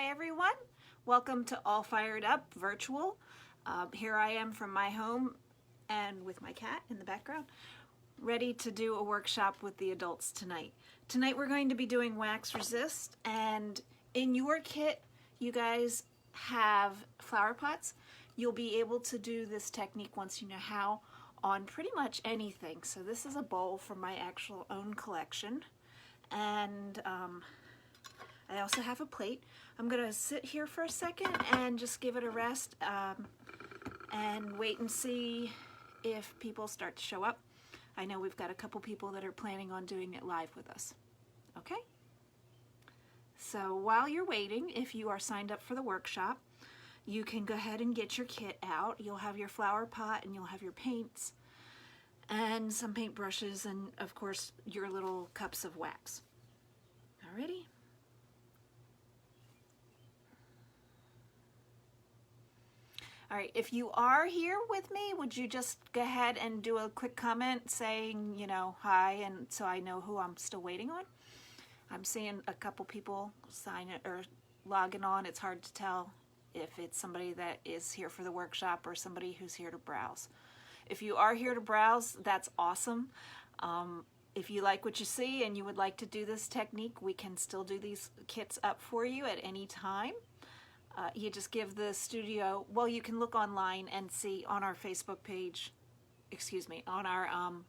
Hi everyone, welcome to All Fired Up Virtual. Here I am from my home and with my cat in the background, ready to do a workshop with the adults tonight. Tonight we're going to be doing wax resist, and in your kit you guys have flower pots. You'll be able to do this technique once you know how on pretty much anything. So this is a bowl from my actual own collection, and I also have a plate. I'm gonna sit here for a second and just give it a rest and wait and see if people start to show up. I know we've got a couple people that are planning on doing it live with us. Okay? So while you're waiting, if you are signed up for the workshop, you can go ahead and get your kit out. You'll have your flower pot and you'll have your paints and some paint brushes and of course your little cups of wax. Alrighty? All right, if you are here with me, would you just go ahead and do a quick comment saying, you know, hi, and so I know who I'm still waiting on? I'm seeing a couple people sign it or logging on. It's hard to tell if it's somebody that is here for the workshop or somebody who's here to browse. If you are here to browse, that's awesome. If you like what you see and you would like to do this technique, we can still do these kits up for you at any time. You just give the studio, well, you can look online and see on our Facebook page, excuse me, on our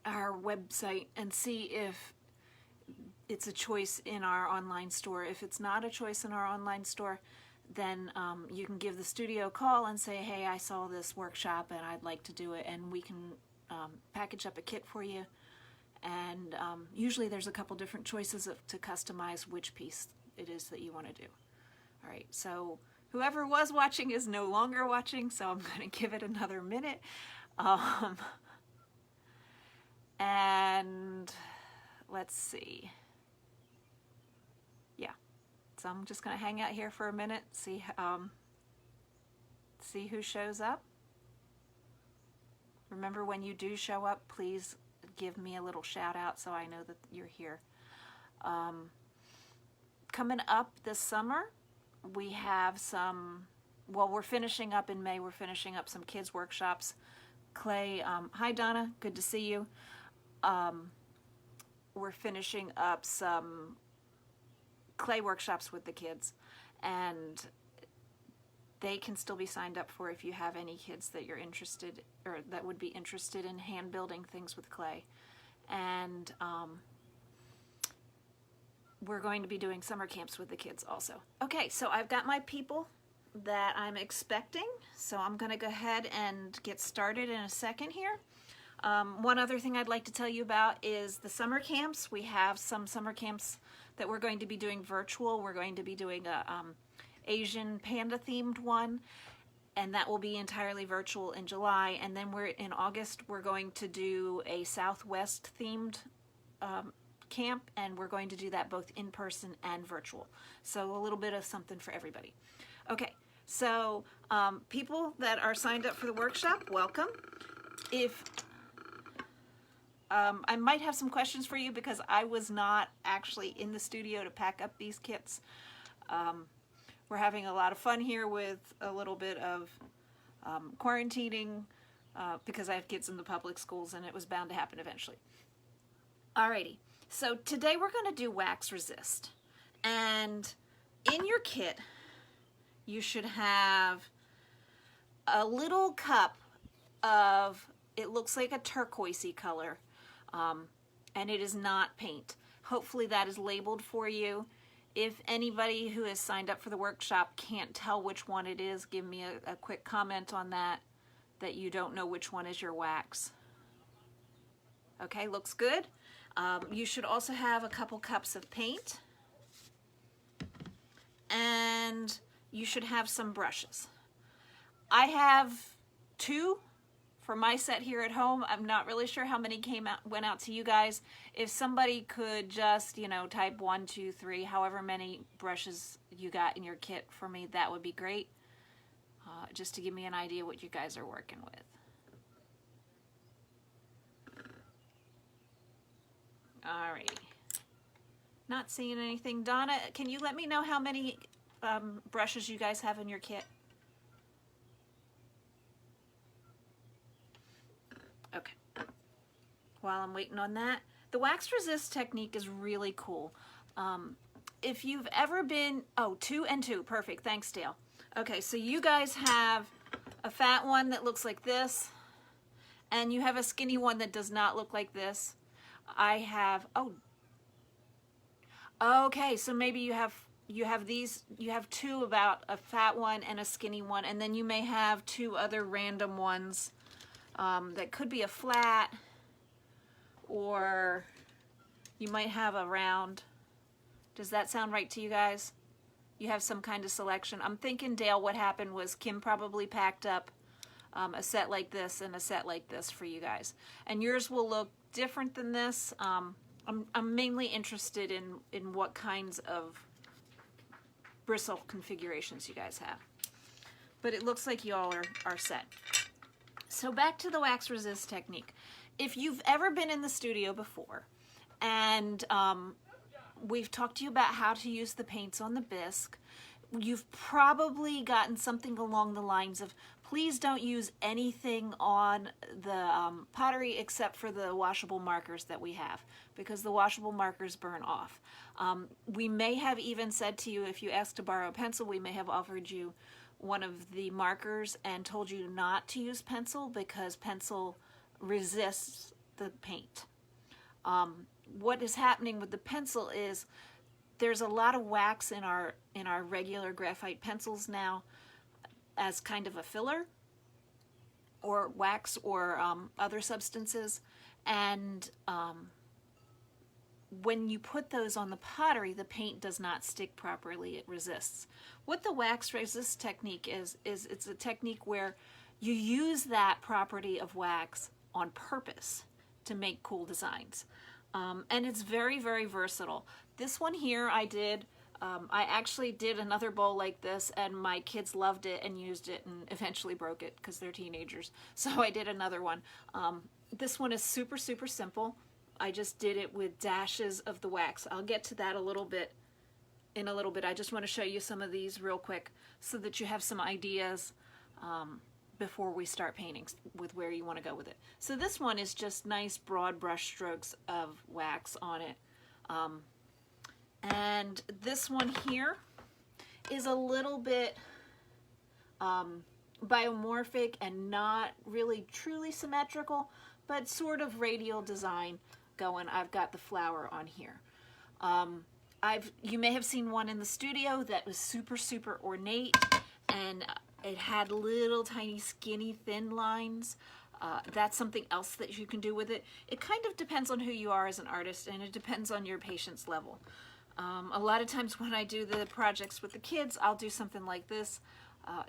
website and see if it's a choice in our online store. If it's not a choice in our online store, then you can give the studio a call and say, hey, I saw this workshop and I'd like to do it, and we can package up a kit for you. And usually there's a couple different choices to customize which piece it is that you want to do. All right, so whoever was watching is no longer watching, so I'm going to give it another minute. And let's see. Yeah, so I'm just going to hang out here for a minute, see who shows up. Remember, when you do show up, please give me a little shout out so I know that you're here. Coming up this summer, we have some, well, we're finishing up in May, we're finishing up some kids workshops. Clay, hi Donna, good to see you. We're finishing up some clay workshops with the kids, and they can still be signed up for if you have any kids that you're interested, or that would be interested in hand building things with clay. And we're going to be doing summer camps with the kids also. Okay, so I've got my people that I'm expecting, so I'm going to go ahead and get started in a second here. One other thing I'd like to tell you about is the summer camps. We have some summer camps that we're going to be doing virtual. We're going to be doing a Asian panda themed one, and that will be entirely virtual in July. And then in August, we're going to do a Southwest themed camp, and we're going to do that both in person and virtual. So a little bit of something for everybody. Okay, so people that are signed up for the workshop, welcome. If I might have some questions for you because I was not actually in the studio to pack up these kits. We're having a lot of fun here with a little bit of quarantining because I have kids in the public schools, and it was bound to happen eventually. Alrighty, so today we're going to do wax resist, and in your kit you should have a little cup of, it looks like a turquoisey color, and it is not paint. Hopefully that is labeled for you. If anybody who has signed up for the workshop can't tell which one it is, give me a quick comment on that you don't know which one is your wax. Okay, looks good. You should also have a couple cups of paint, and you should have some brushes. I have 2 for my set here at home. I'm not really sure how many went out to you guys. If somebody could just, you know, type 1, 2, 3, however many brushes you got in your kit for me, that would be great. Just to give me an idea what you guys are working with. Alrighty. Not seeing anything. Donna, can you let me know how many brushes you guys have in your kit? Okay. While I'm waiting on that, the wax resist technique is really cool. If you've ever been, oh, 2 and 2, perfect, thanks Dale. Okay, so you guys have a fat one that looks like this, and you have a skinny one that does not look like this. I have, oh, okay, so maybe you have these, you have 2, about a fat one and a skinny one, and then you may have 2 other random ones that could be a flat, or you might have a round. Does that sound right to you guys? You have some kind of selection. I'm thinking, Dale, what happened was Kim probably packed up a set like this and a set like this for you guys. And yours will look different than this. I'm mainly interested in what kinds of bristle configurations you guys have. But it looks like you all are set. So back to the wax resist technique. If you've ever been in the studio before, and we've talked to you about how to use the paints on the bisque, you've probably gotten something along the lines of, please don't use anything on the pottery except for the washable markers that we have, because the washable markers burn off. We may have even said to you, if you asked to borrow a pencil, we may have offered you one of the markers and told you not to use pencil because pencil resists the paint. What is happening with the pencil is there's a lot of wax in our regular graphite pencils now as kind of a filler, or wax, or other substances, and when you put those on the pottery, the paint does not stick properly, it resists. What the wax resist technique is it's a technique where you use that property of wax on purpose to make cool designs. And it's very, very versatile. This one here I did, I actually did another bowl like this, and my kids loved it and used it and eventually broke it because they're teenagers. So I did another one. This one is super, super simple. I just did it with dashes of the wax. I'll get to that in a little bit. I just want to show you some of these real quick so that you have some ideas before we start painting with where you want to go with it. So this one is just nice broad brush strokes of wax on it. And this one here is a little bit biomorphic and not really truly symmetrical, but sort of radial design going. I've got the flower on here. You may have seen one in the studio that was super, super ornate, and it had little tiny skinny thin lines. That's something else that you can do with it. It kind of depends on who you are as an artist, and it depends on your patience level. A lot of times when I do the projects with the kids, I'll do something like this,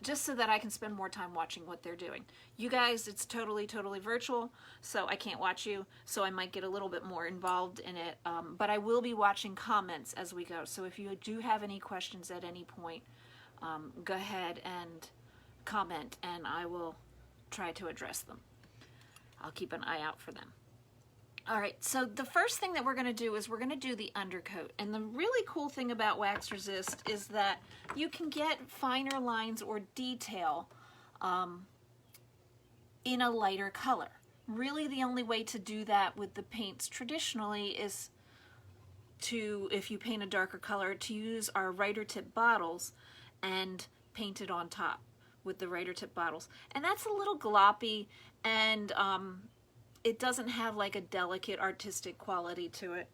just so that I can spend more time watching what they're doing. You guys, it's totally, totally virtual, so I can't watch you, so I might get a little bit more involved in it, but I will be watching comments as we go. So if you do have any questions at any point, go ahead and comment, and I will try to address them. I'll keep an eye out for them. All right, so the first thing that we're going to do is we're going to do the undercoat. And the really cool thing about wax resist is that you can get finer lines or detail in a lighter color. Really, the only way to do that with the paints traditionally is to, if you paint a darker color, to use our Writer tip bottles and paint it on top with the Writer tip bottles. And that's a little gloppy, and it doesn't have like a delicate artistic quality to it.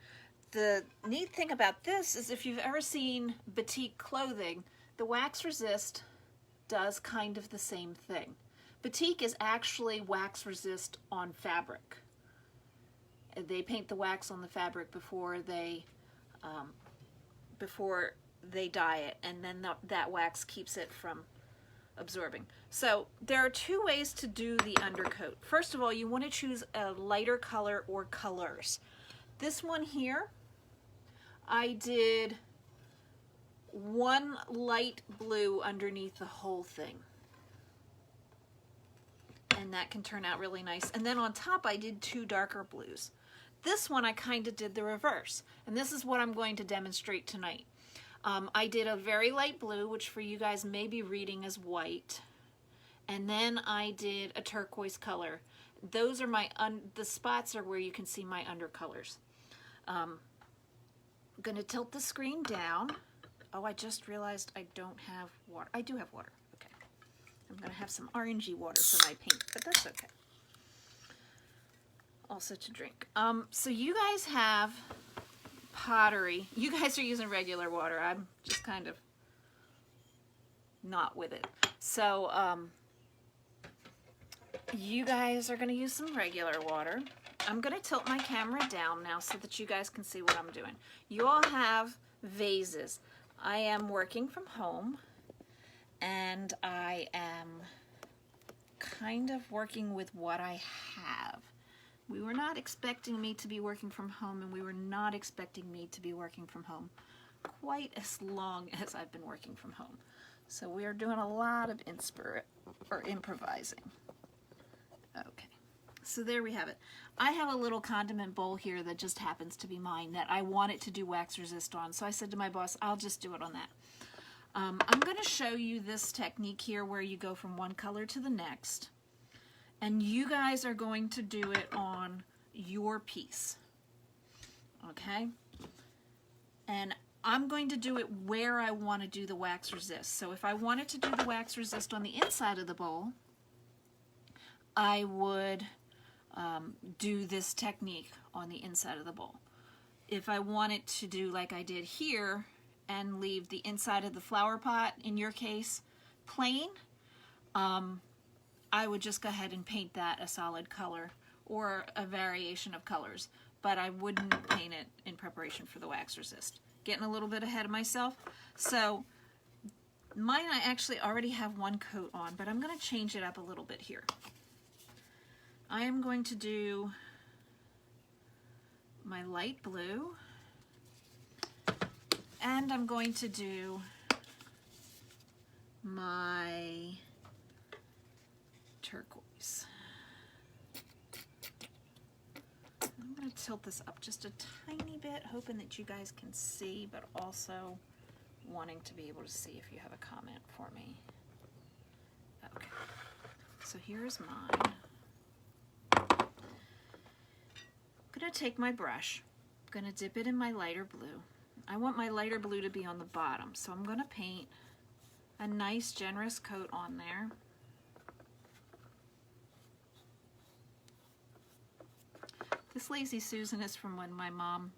The neat thing about this is if you've ever seen batik clothing, the wax resist does kind of the same thing. Batik is actually wax resist on fabric. They paint the wax on the fabric before they dye it, and then that wax keeps it from absorbing. So there are 2 ways to do the undercoat. First of all, you want to choose a lighter color or colors. This one here, I did one light blue underneath the whole thing, and that can turn out really nice. And then on top I did 2 darker blues. This one I kind of did the reverse, and this is what I'm going to demonstrate tonight. I did a very light blue, which for you guys may be reading as white, and then I did a turquoise color. Those are my, the spots are where you can see my undercolors. I'm going to tilt the screen down. Oh, I just realized I don't have water. I do have water. Okay. I'm going to have some orangey water for my paint, but that's okay. Also to drink. So you guys have pottery. You guys are using regular water. I'm just kind of not with it. So you guys are going to use some regular water. I'm going to tilt my camera down now so that you guys can see what I'm doing. You all have vases. I am working from home, and I am kind of working with what I have. We were not expecting me to be working from home, and we were not expecting me to be working from home quite as long as I've been working from home. So we are doing a lot of improvising. Okay, so there we have it. I have a little condiment bowl here that just happens to be mine that I wanted to do wax resist on, so I said to my boss, I'll just do it on that. I'm going to show you this technique here where you go from one color to the next. And you guys are going to do it on your piece, okay? And I'm going to do it where I want to do the wax resist. So if I wanted to do the wax resist on the inside of the bowl, I would do this technique on the inside of the bowl. If I wanted to do like I did here and leave the inside of the flower pot, in your case, plain, I would just go ahead and paint that a solid color or a variation of colors, but I wouldn't paint it in preparation for the wax resist. Getting a little bit ahead of myself. So mine, I actually already have one coat on, but I'm going to change it up a little bit here. I am going to do my light blue, and I'm going to do my turquoise. I'm going to tilt this up just a tiny bit, hoping that you guys can see, but also wanting to be able to see if you have a comment for me. Okay, so here's mine. I'm going to take my brush, I'm going to dip it in my lighter blue. I want my lighter blue to be on the bottom, so I'm going to paint a nice generous coat on there. This Lazy Susan is from when my mom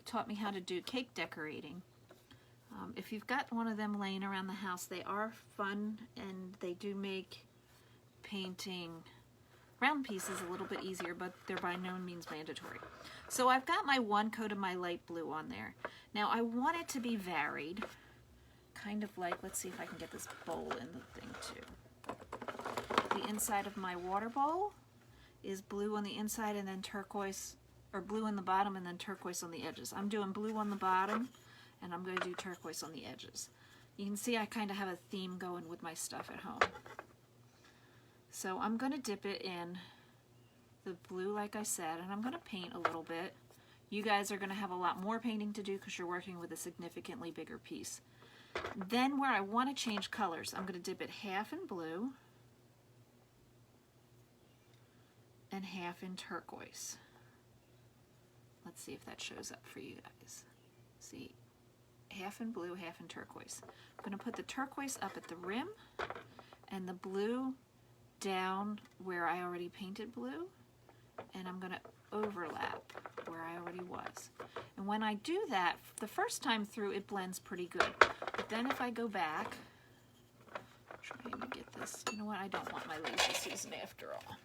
taught me how to do cake decorating. If you've got one of them laying around the house, they are fun, and they do make painting round pieces a little bit easier, but they're by no means mandatory. So I've got my one coat of my light blue on there. Now I want it to be varied, kind of like, let's see if I can get this bowl in the thing too. The inside of my water bowl is blue on the inside and then turquoise, or blue on the bottom and then turquoise on the edges. I'm doing blue on the bottom and I'm going to do turquoise on the edges. You can see I kind of have a theme going with my stuff at home. So I'm going to dip it in the blue like I said, and I'm going to paint a little bit. You guys are going to have a lot more painting to do because you're working with a significantly bigger piece. Then where I want to change colors, I'm going to dip it half in blue and half in turquoise. Let's see if that shows up for you guys. See, half in blue, half in turquoise. I'm going to put the turquoise up at the rim and the blue down where I already painted blue, and I'm going to overlap where I already was. And when I do that, the first time through it blends pretty good. But then if I go back, trying to get this, you know what, I don't want my Lazy Susan after all.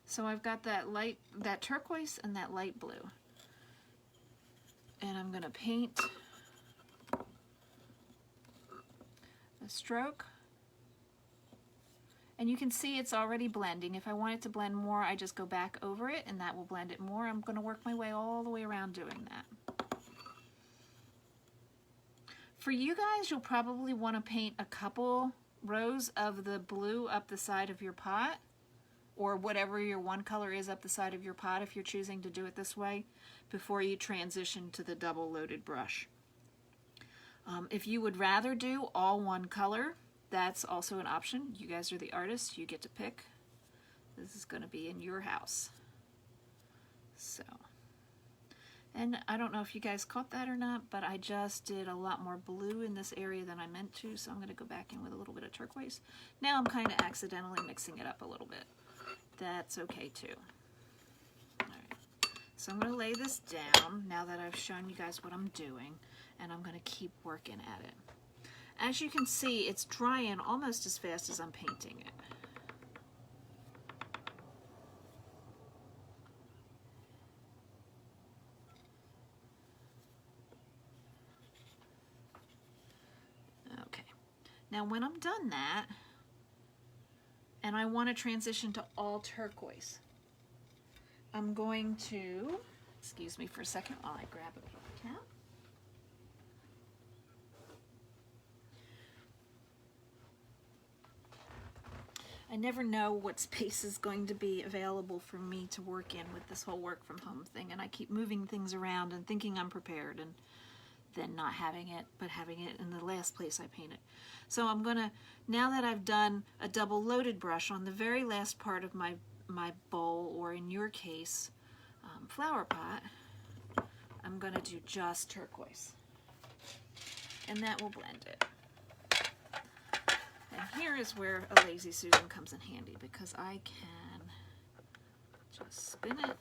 So I've got that turquoise and that light blue. And I'm going to paint a stroke. And you can see it's already blending. If I want it to blend more, I just go back over it and that will blend it more. I'm going to work my way all the way around doing that. For you guys, you'll probably want to paint a couple rows of the blue up the side of your pot or whatever your one color is up the side of your pot if you're choosing to do it this way, before you transition to the double loaded brush. If you would rather do all one color, that's also an option. You guys are the artists, you get to pick. This is going to be in your house. So, and I don't know if you guys caught that or not, but I just did a lot more blue in this area than I meant to, so I'm going to go back in with a little bit of turquoise. Now I'm kind of accidentally mixing it up a little bit. That's okay too. Alright, so I'm going to lay this down now that I've shown you guys what I'm doing, and I'm going to keep working at it. As you can see, it's drying almost as fast as I'm painting it. Now when I'm done that, and I want to transition to all turquoise, I'm going to, excuse me for a second while I grab a paper towel. I never know what space is going to be available for me to work in with this whole work from home thing, and I keep moving things around and thinking I'm prepared, and then not having it, but having it in the last place I painted. So I'm gonna, now that I've done a double loaded brush on the very last part of my bowl, or in your case, flower pot, I'm gonna do just turquoise. And that will blend it. And here is where a Lazy Susan comes in handy, because I can just spin it.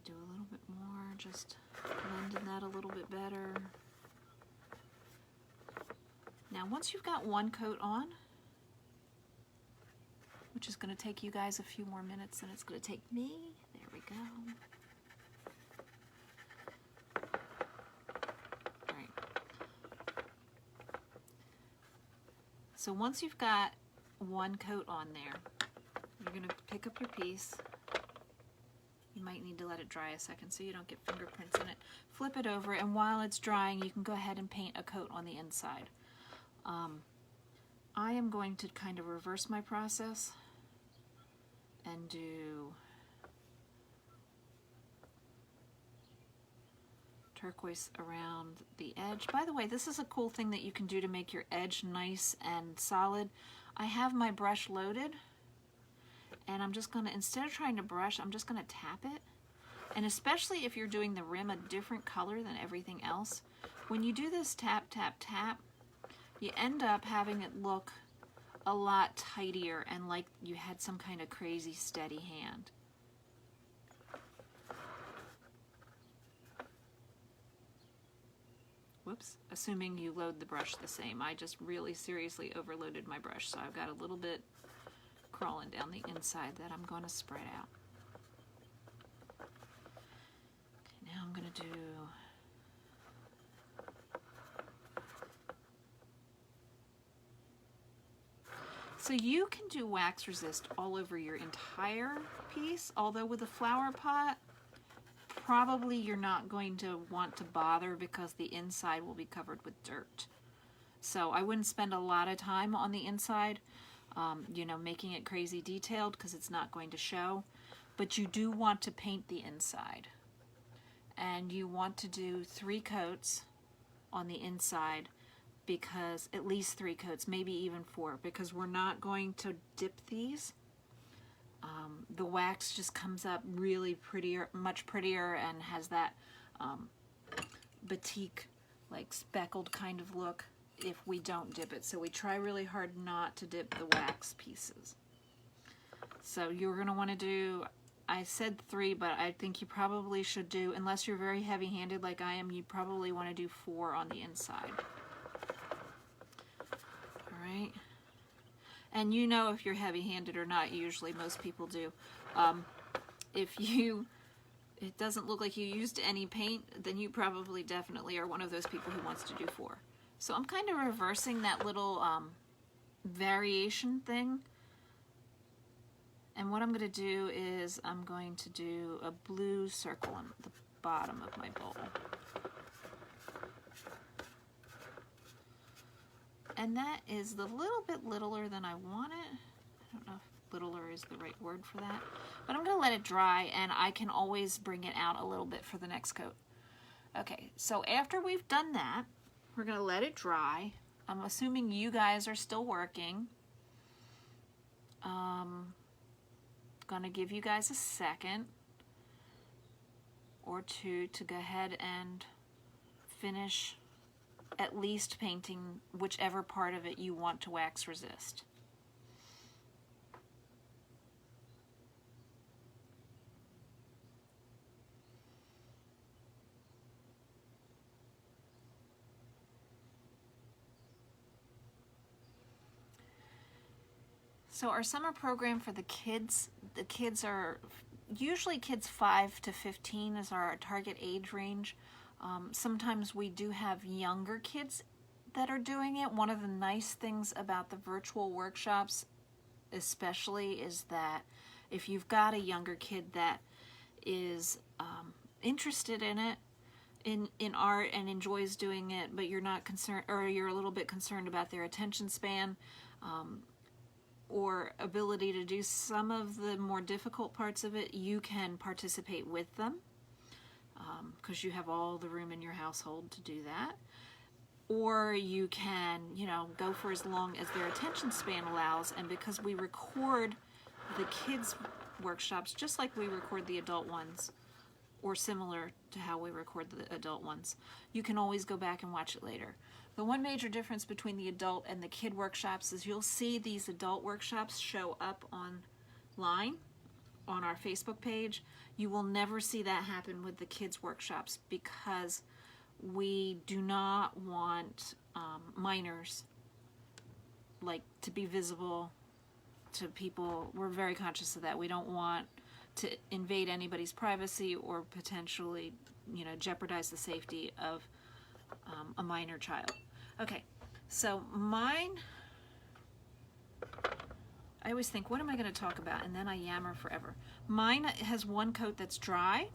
Do a little bit more, just blending that a little bit better. Now once you've got one coat on, which is going to take you guys a few more minutes than it's going to take me, there we go. All right. So once you've got one coat on there, you're going to pick up your piece. You might need to let it dry a second so you don't get fingerprints in it. Flip it over, and while it's drying, you can go ahead and paint a coat on the inside. I am going to kind of reverse my process and do turquoise around the edge. By the way, this is a cool thing that you can do to make your edge nice and solid. I have my brush loaded, and I'm just gonna, instead of trying to brush, I'm just gonna tap it. And especially if you're doing the rim a different color than everything else, when you do this tap, tap, tap, you end up having it look a lot tidier and like you had some kind of crazy steady hand. Whoops, assuming you load the brush the same. I just really seriously overloaded my brush, so I've got a little bit crawling down the inside that I'm going to spread out. Okay, now I'm going to do so you can do wax resist all over your entire piece, although with a flower pot, probably you're not going to want to bother because the inside will be covered with dirt. So I wouldn't spend a lot of time on the inside, you know, making it crazy detailed, because it's not going to show. But you do want to paint the inside. And you want to do 3 coats on the inside, because at least 3 coats, maybe even 4, because we're not going to dip these. The wax just comes up really prettier, much prettier, and has that batik, like speckled kind of look if we don't dip it. So we try really hard not to dip the wax pieces. So you're going to want to do, I said 3, but I think you probably should do, unless you're very heavy-handed like I am, you probably want to do 4 on the inside. All right. And you know if you're heavy-handed or not, usually most people do. If it doesn't look like you used any paint, then you probably definitely are one of those people who wants to do 4. So I'm kind of reversing that little variation thing. And what I'm going to do is I'm going to do a blue circle on the bottom of my bowl. And that is the little bit littler than I want it. I don't know if littler is the right word for that. But I'm going to let it dry, and I can always bring it out a little bit for the next coat. Okay, so after we've done that, we're going to let it dry. I'm assuming you guys are still working. Going to give you guys a second or two to go ahead and finish at least painting whichever part of it you want to wax resist. So our summer program for the kids are usually kids 5 to 15 is our target age range. Sometimes we do have younger kids that are doing it. One of the nice things about the virtual workshops especially is that if you've got a younger kid that is interested in it, in art, and enjoys doing it, but you're not concerned, or you're a little bit concerned about their attention span, or ability to do some of the more difficult parts of it, you can participate with them because you have all the room in your household to do that. Or you can, go for as long as their attention span allows, and because we record the kids' workshops just like we record the adult ones, or similar to how we record the adult ones, you can always go back and watch it later. The one major difference between the adult and the kid workshops is you'll see these adult workshops show up online on our Facebook page. You will never see that happen with the kids workshops because we do not want minors to be visible to people. We're very conscious of that. We don't want to invade anybody's privacy or potentially, jeopardize the safety of a minor child. Okay, so mine, I always think, what am I going to talk about? And then I yammer forever. Mine has one coat that's dry,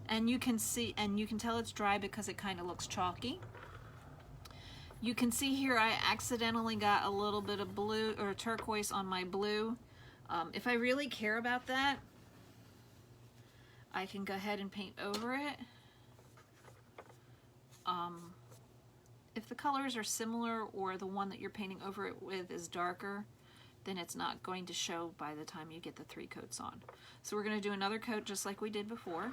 and you can see, and you can tell it's dry because it kind of looks chalky. You can see here I accidentally got a little bit of blue or turquoise on my blue. If I really care about that, I can go ahead and paint over it. If the colors are similar or the one that you're painting over it with is darker, then it's not going to show by the time you get the 3 coats on. So we're going to do another coat just like we did before.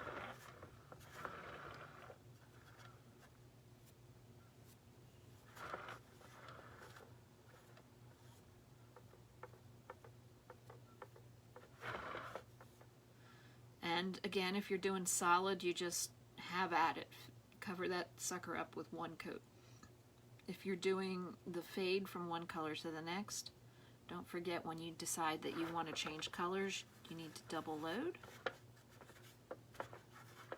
And again, if you're doing solid, you just have at it. Cover that sucker up with 1 coat. If you're doing the fade from one color to the next, don't forget when you decide that you want to change colors, you need to double load.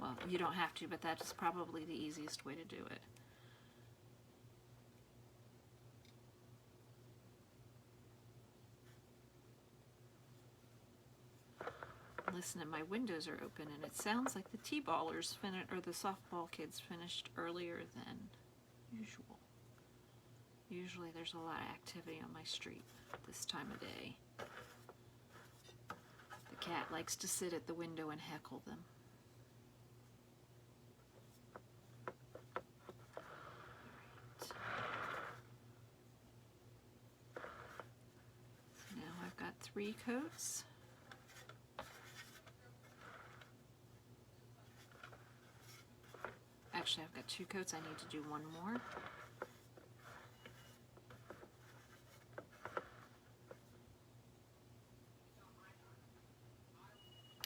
Well, you don't have to, but that's probably the easiest way to do it. Listen, and my windows are open, and it sounds like the T-ballers or the softball kids finished earlier than usual. Usually there's a lot of activity on my street this time of day. The cat likes to sit at the window and heckle them. Right. So now I've got 3 coats. Actually, I've got 2 coats. I need to do 1 more.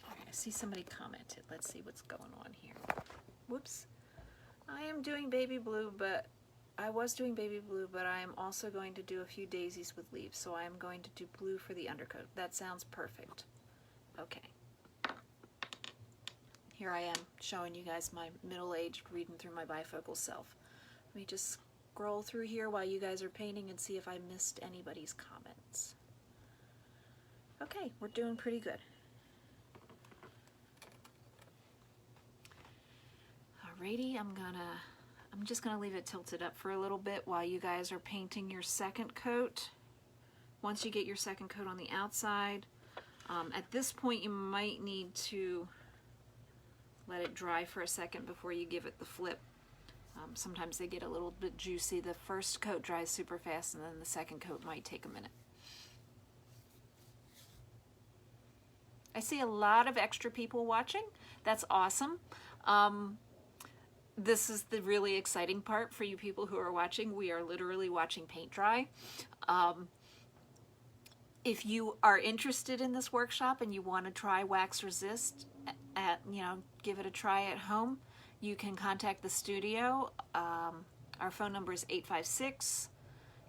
I see somebody commented. Let's see what's going on here. Whoops. I am doing baby blue, but I am also going to do a few daisies with leaves, so I am going to do blue for the undercoat. That sounds perfect. Okay. Here I am showing you guys my middle-aged reading through my bifocal self. Let me just scroll through here while you guys are painting and see if I missed anybody's comments. Okay, we're doing pretty good. Alrighty, I'm just gonna leave it tilted up for a little bit while you guys are painting your second coat. Once you get your second coat on the outside, at this point you might need to let it dry for a second before you give it the flip. Sometimes they get a little bit juicy. The first coat dries super fast and then the second coat might take a minute. I see a lot of extra people watching. That's awesome. This is the really exciting part for you people who are watching. We are literally watching paint dry. If you are interested in this workshop and you want to try Wax Resist, give it a try at home, you can contact the studio. Our phone number is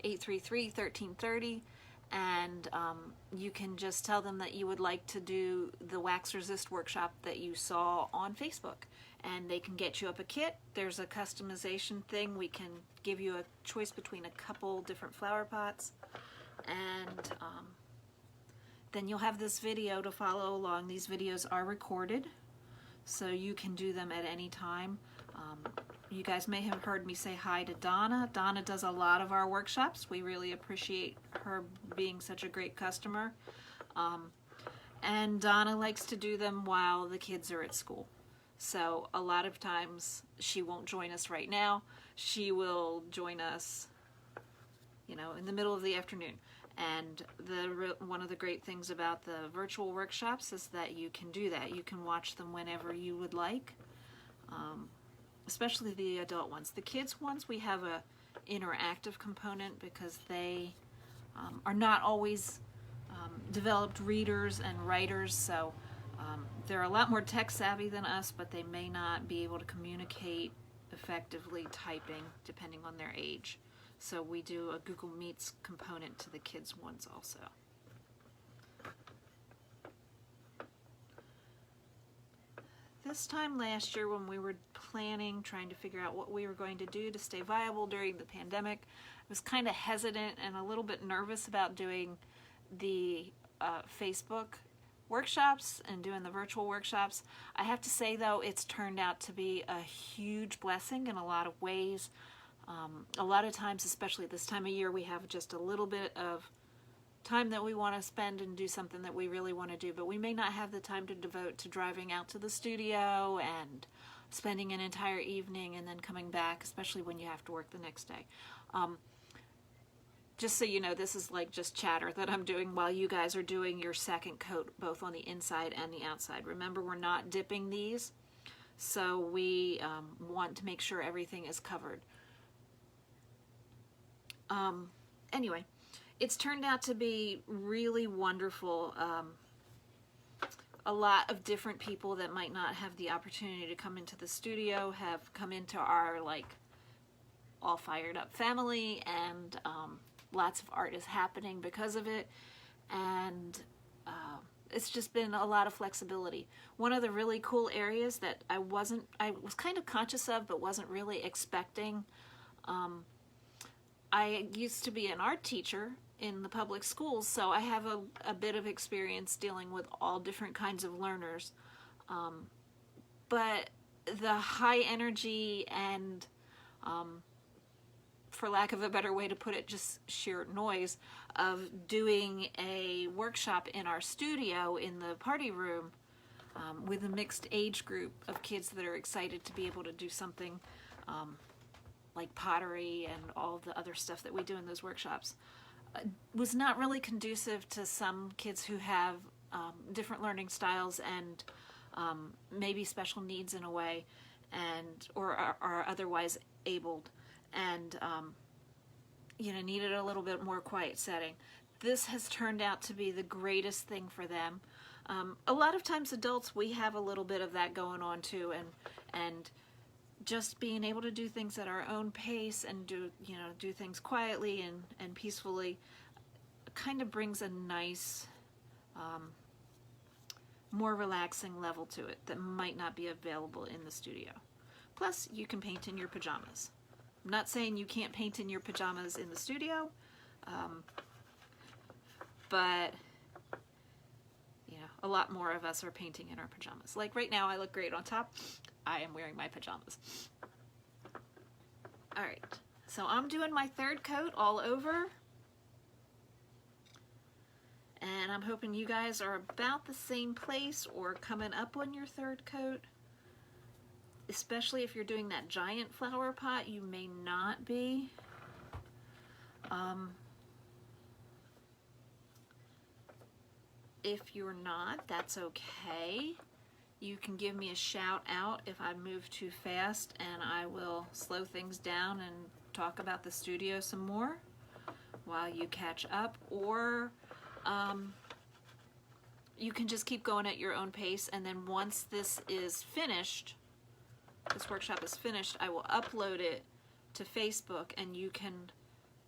856-833-1330, and you can just tell them that you would like to do the Wax Resist workshop that you saw on Facebook, and they can get you up a kit. There's a customization thing. We can give you a choice between a couple different flower pots, and then you'll have this video to follow along. These videos are recorded, so you can do them at any time. You guys may have heard me say hi to Donna. Donna does a lot of our workshops. We really appreciate her being such a great customer. And Donna likes to do them while the kids are at school. So a lot of times she won't join us right now. She will join us, in the middle of the afternoon. And one of the great things about the virtual workshops is that you can do that. You can watch them whenever you would like, especially the adult ones. The kids ones, we have a interactive component because they are not always developed readers and writers, so they're a lot more tech savvy than us, but they may not be able to communicate effectively typing depending on their age. So we do a Google Meets component to the kids ones also. This time last year when we were trying to figure out what we were going to do to stay viable during the pandemic, I was kind of hesitant and a little bit nervous about doing the Facebook workshops and doing the virtual workshops. I have to say though, it's turned out to be a huge blessing in a lot of ways. A lot of times, especially this time of year, we have just a little bit of time that we want to spend and do something that we really want to do, but we may not have the time to devote to driving out to the studio and spending an entire evening and then coming back, especially when you have to work the next day. Just so you know, this is like just chatter that I'm doing while you guys are doing your second coat, both on the inside and the outside. Remember, we're not dipping these, so we want to make sure everything is covered. Anyway, it's turned out to be really wonderful. A lot of different people that might not have the opportunity to come into the studio have come into our All Fired Up family, and lots of art is happening because of it, and it's just been a lot of flexibility. One of the really cool areas that I was kind of conscious of but wasn't really expecting, I used to be an art teacher in the public schools, so I have a bit of experience dealing with all different kinds of learners. But the high energy and, for lack of a better way to put it, just sheer noise of doing a workshop in our studio in the party room with a mixed age group of kids that are excited to be able to do something like pottery and all the other stuff that we do in those workshops, was not really conducive to some kids who have different learning styles and maybe special needs in a way, or are otherwise abled, and needed a little bit more quiet setting. This has turned out to be the greatest thing for them. A lot of times adults, we have a little bit of that going on too, and just being able to do things at our own pace and do things quietly and peacefully kind of brings a nice, more relaxing level to it that might not be available in the studio. Plus, you can paint in your pajamas. I'm not saying you can't paint in your pajamas in the studio, but you know, a lot more of us are painting in our pajamas. Like right now, I look great on top. I am wearing my pajamas. All right, so I'm doing my third coat all over. And I'm hoping you guys are about the same place or coming up on your third coat. Especially if you're doing that giant flower pot, you may not be. If you're not, that's okay. You can give me a shout out if I move too fast, and I will slow things down and talk about the studio some more while you catch up, or you can just keep going at your own pace, and then once this is finished, this workshop is finished, I will upload it to Facebook, and you can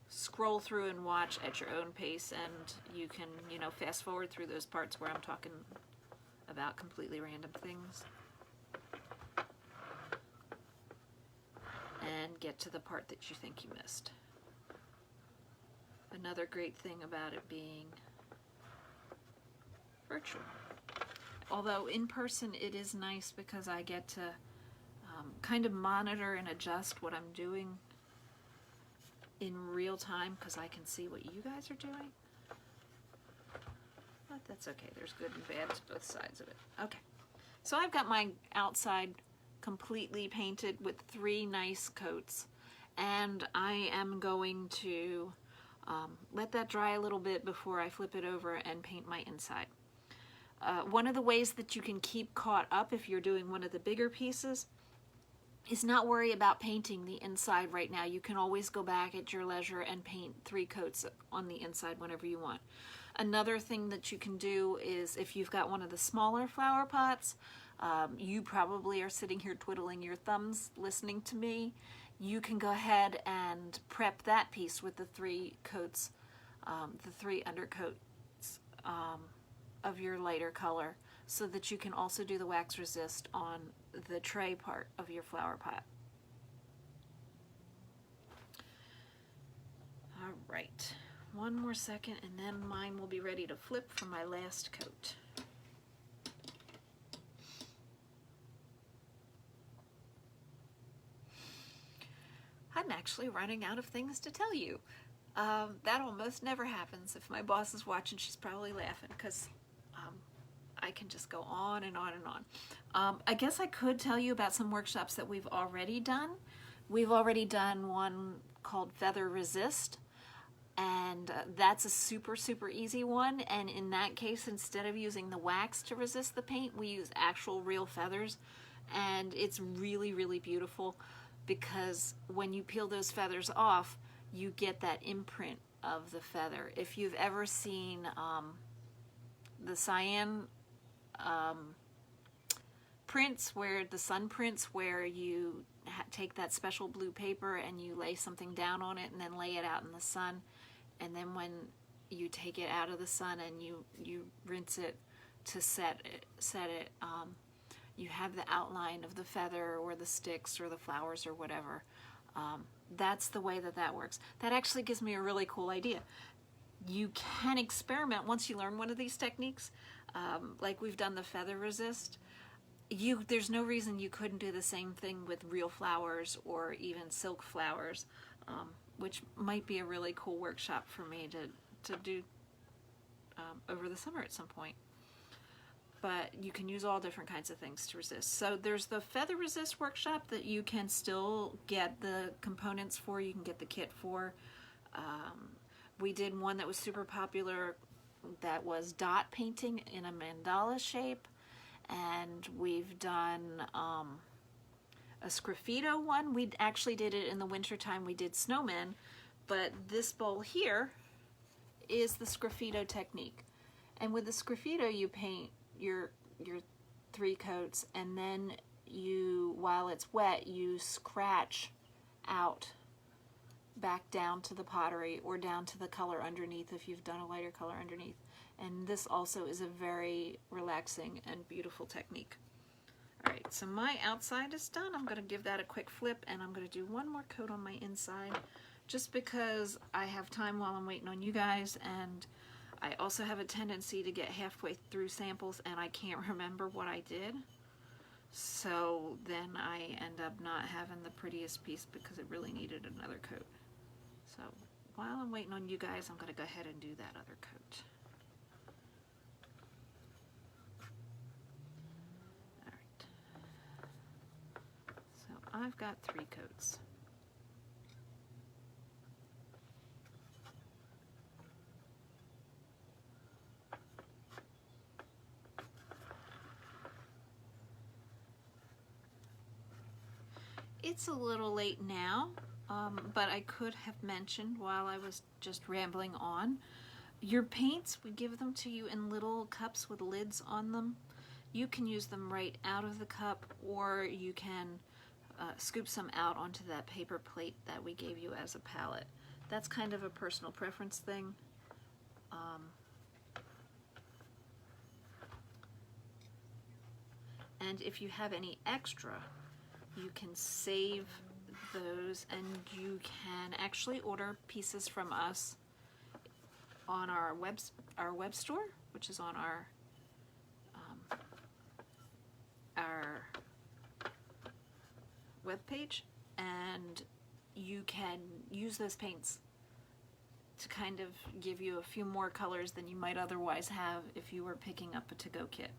scroll through and watch at your own pace, and you can, you know, fast forward through those parts where I'm talking about completely random things and get to the part that you think you missed. Another great thing about it being virtual. Although in person it is nice because I get to kind of monitor and adjust what I'm doing in real time because I can see what you guys are doing. But that's okay, there's good and bad to both sides of it. Okay, so I've got my outside completely painted with 3 nice coats, and I am going to let that dry a little bit before I flip it over and paint my inside. One of the ways that you can keep caught up if you're doing one of the bigger pieces is not worry about painting the inside right now. You can always go back at your leisure and paint 3 coats on the inside whenever you want. Another thing that you can do is if you've got one of the smaller flower pots, you probably are sitting here twiddling your thumbs listening to me. You can go ahead and prep that piece with the 3 coats, the 3 undercoats of your lighter color, so that you can also do the wax resist on the tray part of your flower pot. All right, one more second and then mine will be ready to flip for my last coat. I'm actually running out of things to tell you. That almost never happens. If my boss is watching, she's probably laughing because I can just go on and on and on. I guess I could tell you about some workshops that we've already done. We've already done one called Feather Resist, and that's a super, super easy one. And in that case, instead of using the wax to resist the paint, we use actual real feathers, and it's really, really beautiful because when you peel those feathers off, you get that imprint of the feather. If you've ever seen the cyan prints, where the sun prints, where you take that special blue paper and you lay something down on it and then lay it out in the sun, and then when you take it out of the sun and you rinse it to set it, you have the outline of the feather or the sticks or the flowers or whatever. That's the way that works. That actually gives me a really cool idea. You can experiment once you learn one of these techniques, like we've done the Feather Resist. There's no reason you couldn't do the same thing with real flowers or even silk flowers, which might be a really cool workshop for me to do over the summer at some point. But you can use all different kinds of things to resist. So there's the Feather Resist workshop that you can still get the components for, you can get the kit for. We did one that was super popular that was dot painting in a mandala shape, and we've done a sgraffito one. We actually did it in the wintertime. We did snowmen, but this bowl here is the sgraffito technique. And with the sgraffito, you paint your 3 coats, and then while it's wet, you scratch out back down to the pottery or down to the color underneath if you've done a lighter color underneath. And this also is a very relaxing and beautiful technique. All right, so my outside is done. I'm going to give that a quick flip, and I'm going to do one more coat on my inside just because I have time while I'm waiting on you guys, and I also have a tendency to get halfway through samples and I can't remember what I did. So then I end up not having the prettiest piece because it really needed another coat. So while I'm waiting on you guys, I'm going to go ahead and do that other coat. I've got 3 coats. It's a little late now, but I could have mentioned while I was just rambling on, your paints, we give them to you in little cups with lids on them. You can use them right out of the cup, or you can scoop some out onto that paper plate that we gave you as a palette. That's kind of a personal preference thing. And if you have any extra, you can save those, and you can actually order pieces from us on our web store, which is on our web page, and you can use those paints to kind of give you a few more colors than you might otherwise have if you were picking up a to-go kit.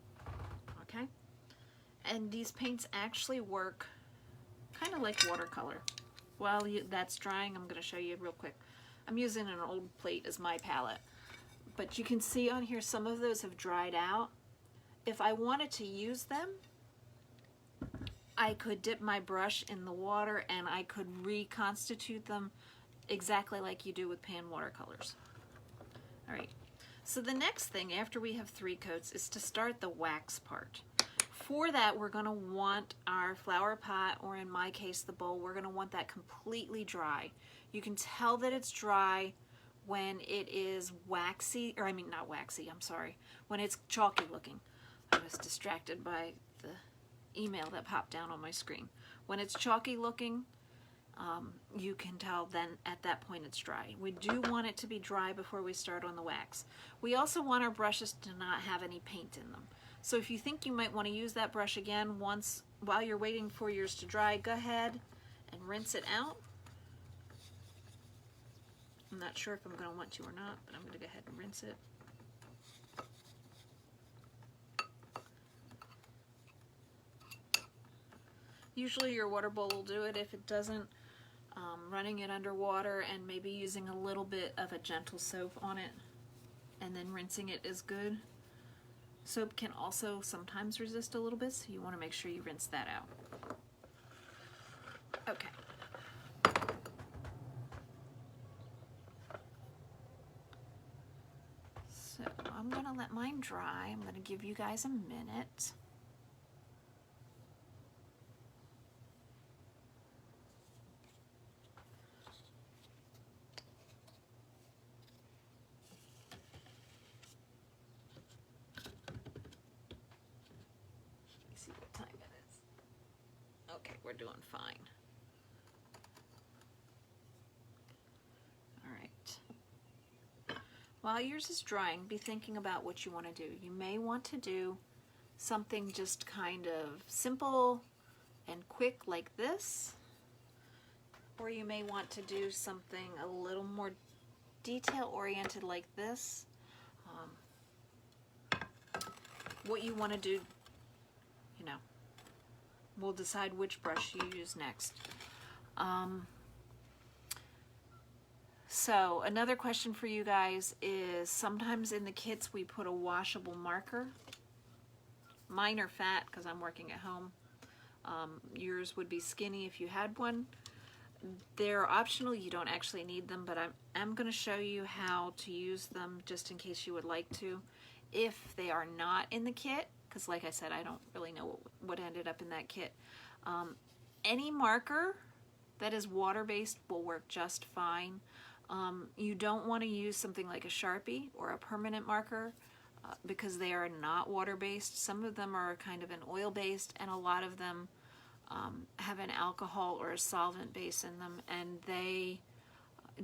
Okay? And these paints actually work kind of like watercolor. While that's drying, I'm going to show you real quick. I'm using an old plate as my palette, but you can see on here some of those have dried out. If I wanted to use them, I could dip my brush in the water and I could reconstitute them exactly like you do with pan watercolors. All right, so the next thing after we have 3 coats is to start the wax part. For that, we're going to want our flower pot, or in my case the bowl, we're going to want that completely dry. You can tell that it's dry when it is waxy, or I mean not waxy, I'm sorry, when it's chalky looking. I was distracted by the email that popped down on my screen. When it's chalky looking, you can tell then at that point it's dry. We do want it to be dry before we start on the wax. We also want our brushes to not have any paint in them. So if you think you might want to use that brush again once while you're waiting for yours to dry, go ahead and rinse it out. I'm not sure if I'm going to want to or not, but I'm going to go ahead and rinse it. Usually your water bowl will do it. If it doesn't, running it underwater and maybe using a little bit of a gentle soap on it and then rinsing it is good. Soap can also sometimes resist a little bit, so you want to make sure you rinse that out. Okay. So I'm going to let mine dry. I'm going to give you guys a minute. We're doing fine. All right. While yours is drying, be thinking about what you want to do. You may want to do something just kind of simple and quick like this, or you may want to do something a little more detail-oriented like this. What you want to do, you know, we'll decide which brush you use next. So another question for you guys is, sometimes in the kits we put a washable marker. Mine are fat because I'm working at home. Yours would be skinny if you had one. They're optional, you don't actually need them, but I'm going to show you how to use them just in case you would like to. If they are not in the kit, because like I said, I don't really know what ended up in that kit. Any marker that is water-based will work just fine. You don't want to use something like a Sharpie or a permanent marker. because they are not water-based. Some of them are kind of an oil-based, and a lot of them have an alcohol or a solvent base in them, and they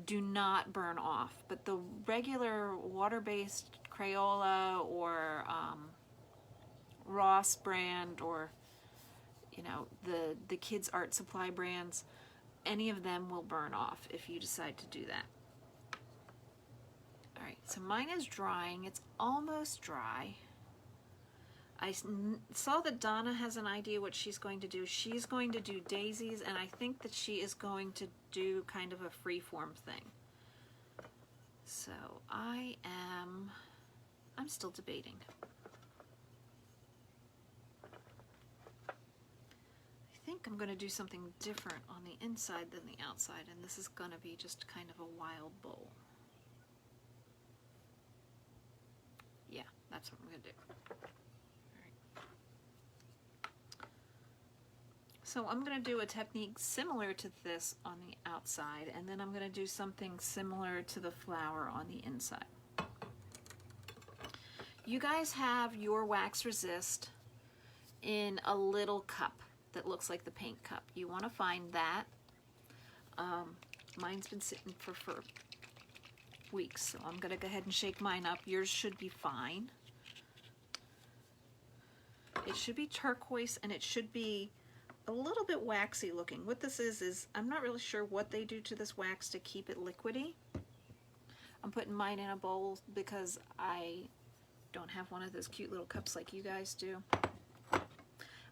do not burn off. But the regular water-based Crayola or Ross brand, or you know, the kids art supply brands, any of them will burn off if you decide to do that. All right, so mine is drying. It's almost dry. I saw that Donna has an idea what she's going to do. She's going to do daisies, and I think that she is going to do kind of a free-form thing. So I'm still debating. I think I'm going to do something different on the inside than the outside, and this is going to be just kind of a wild bowl. Yeah, that's what I'm going to do. So I'm going to do a technique similar to this on the outside, and then I'm going to do something similar to the flower on the inside. You guys have your wax resist in a little cup that looks like the paint cup. You want to find that. Mine's been sitting for weeks, so I'm going to go ahead and shake mine up. Yours should be fine. It should be turquoise, and it should be a little bit waxy looking. What this is I'm not really sure what they do to this wax to keep it liquidy. I'm putting mine in a bowl because I don't have one of those cute little cups like you guys do. I'm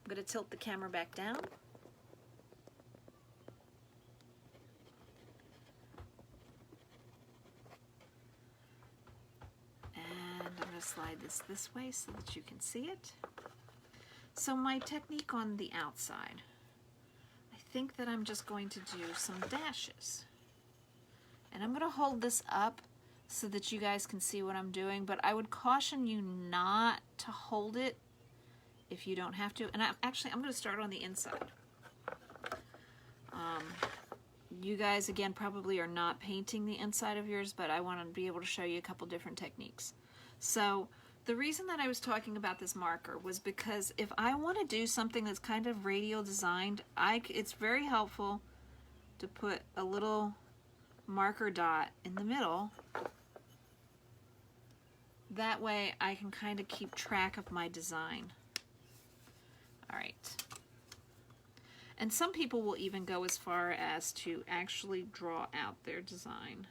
going to tilt the camera back down. And I'm going to slide this way so that you can see it. So my technique on the outside, I think that I'm just going to do some dashes. And I'm going to hold this up so that you guys can see what I'm doing, but I would caution you not to hold it if you don't have to. And I'm going to start on the inside. You guys, again, probably are not painting the inside of yours, but I want to be able to show you a couple different techniques. So the reason that I was talking about this marker was because if I want to do something that's kind of radial designed, it's very helpful to put a little marker dot in the middle. That way I can kind of keep track of my design. All right. And some people will even go as far as to actually draw out their design.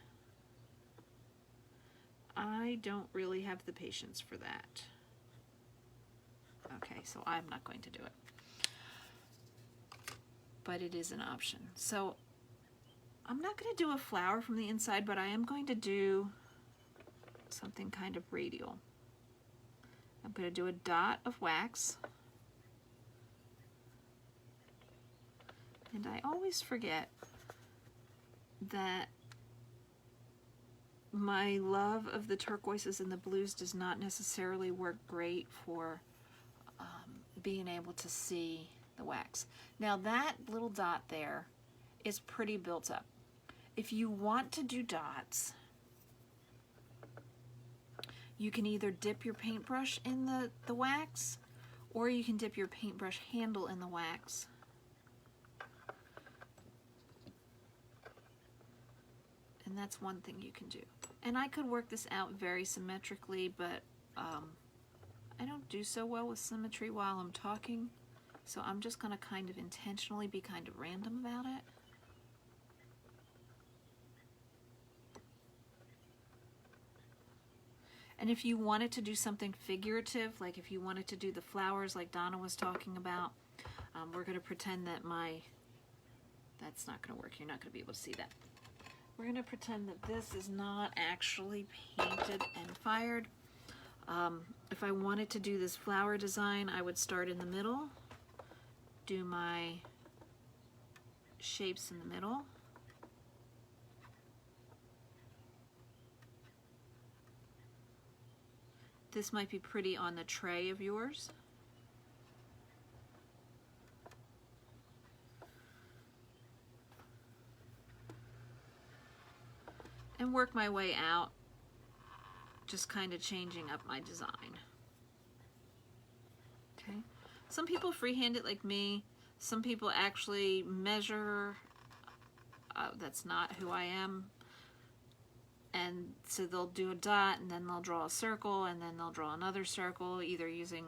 I don't really have the patience for that. Okay, so I'm not going to do it. But it is an option. So I'm not going to do a flower from the inside, but I am going to do something kind of radial. I'm going to do a dot of wax. And I always forget that my love of the turquoises and the blues does not necessarily work great for being able to see the wax. Now that little dot there is pretty built up. If you want to do dots, you can either dip your paintbrush in the wax, or you can dip your paintbrush handle in the wax. And that's one thing you can do. And I could work this out very symmetrically, but I don't do so well with symmetry while I'm talking. So I'm just going to kind of intentionally be kind of random about it. And if you wanted to do something figurative, like if you wanted to do the flowers like Donna was talking about, we're going to pretend that that's not going to work. You're not going to be able to see that. We're going to pretend that this is not actually painted and fired. If I wanted to do this flower design, I would start in the middle, do my shapes in the middle. This might be pretty on the tray of yours. And work my way out. just kind of changing up my design. Okay. Some people freehand it like me. Some people actually measure. That's not who I am. And so they'll do a dot, and then they'll draw a circle, and then they'll draw another circle, either using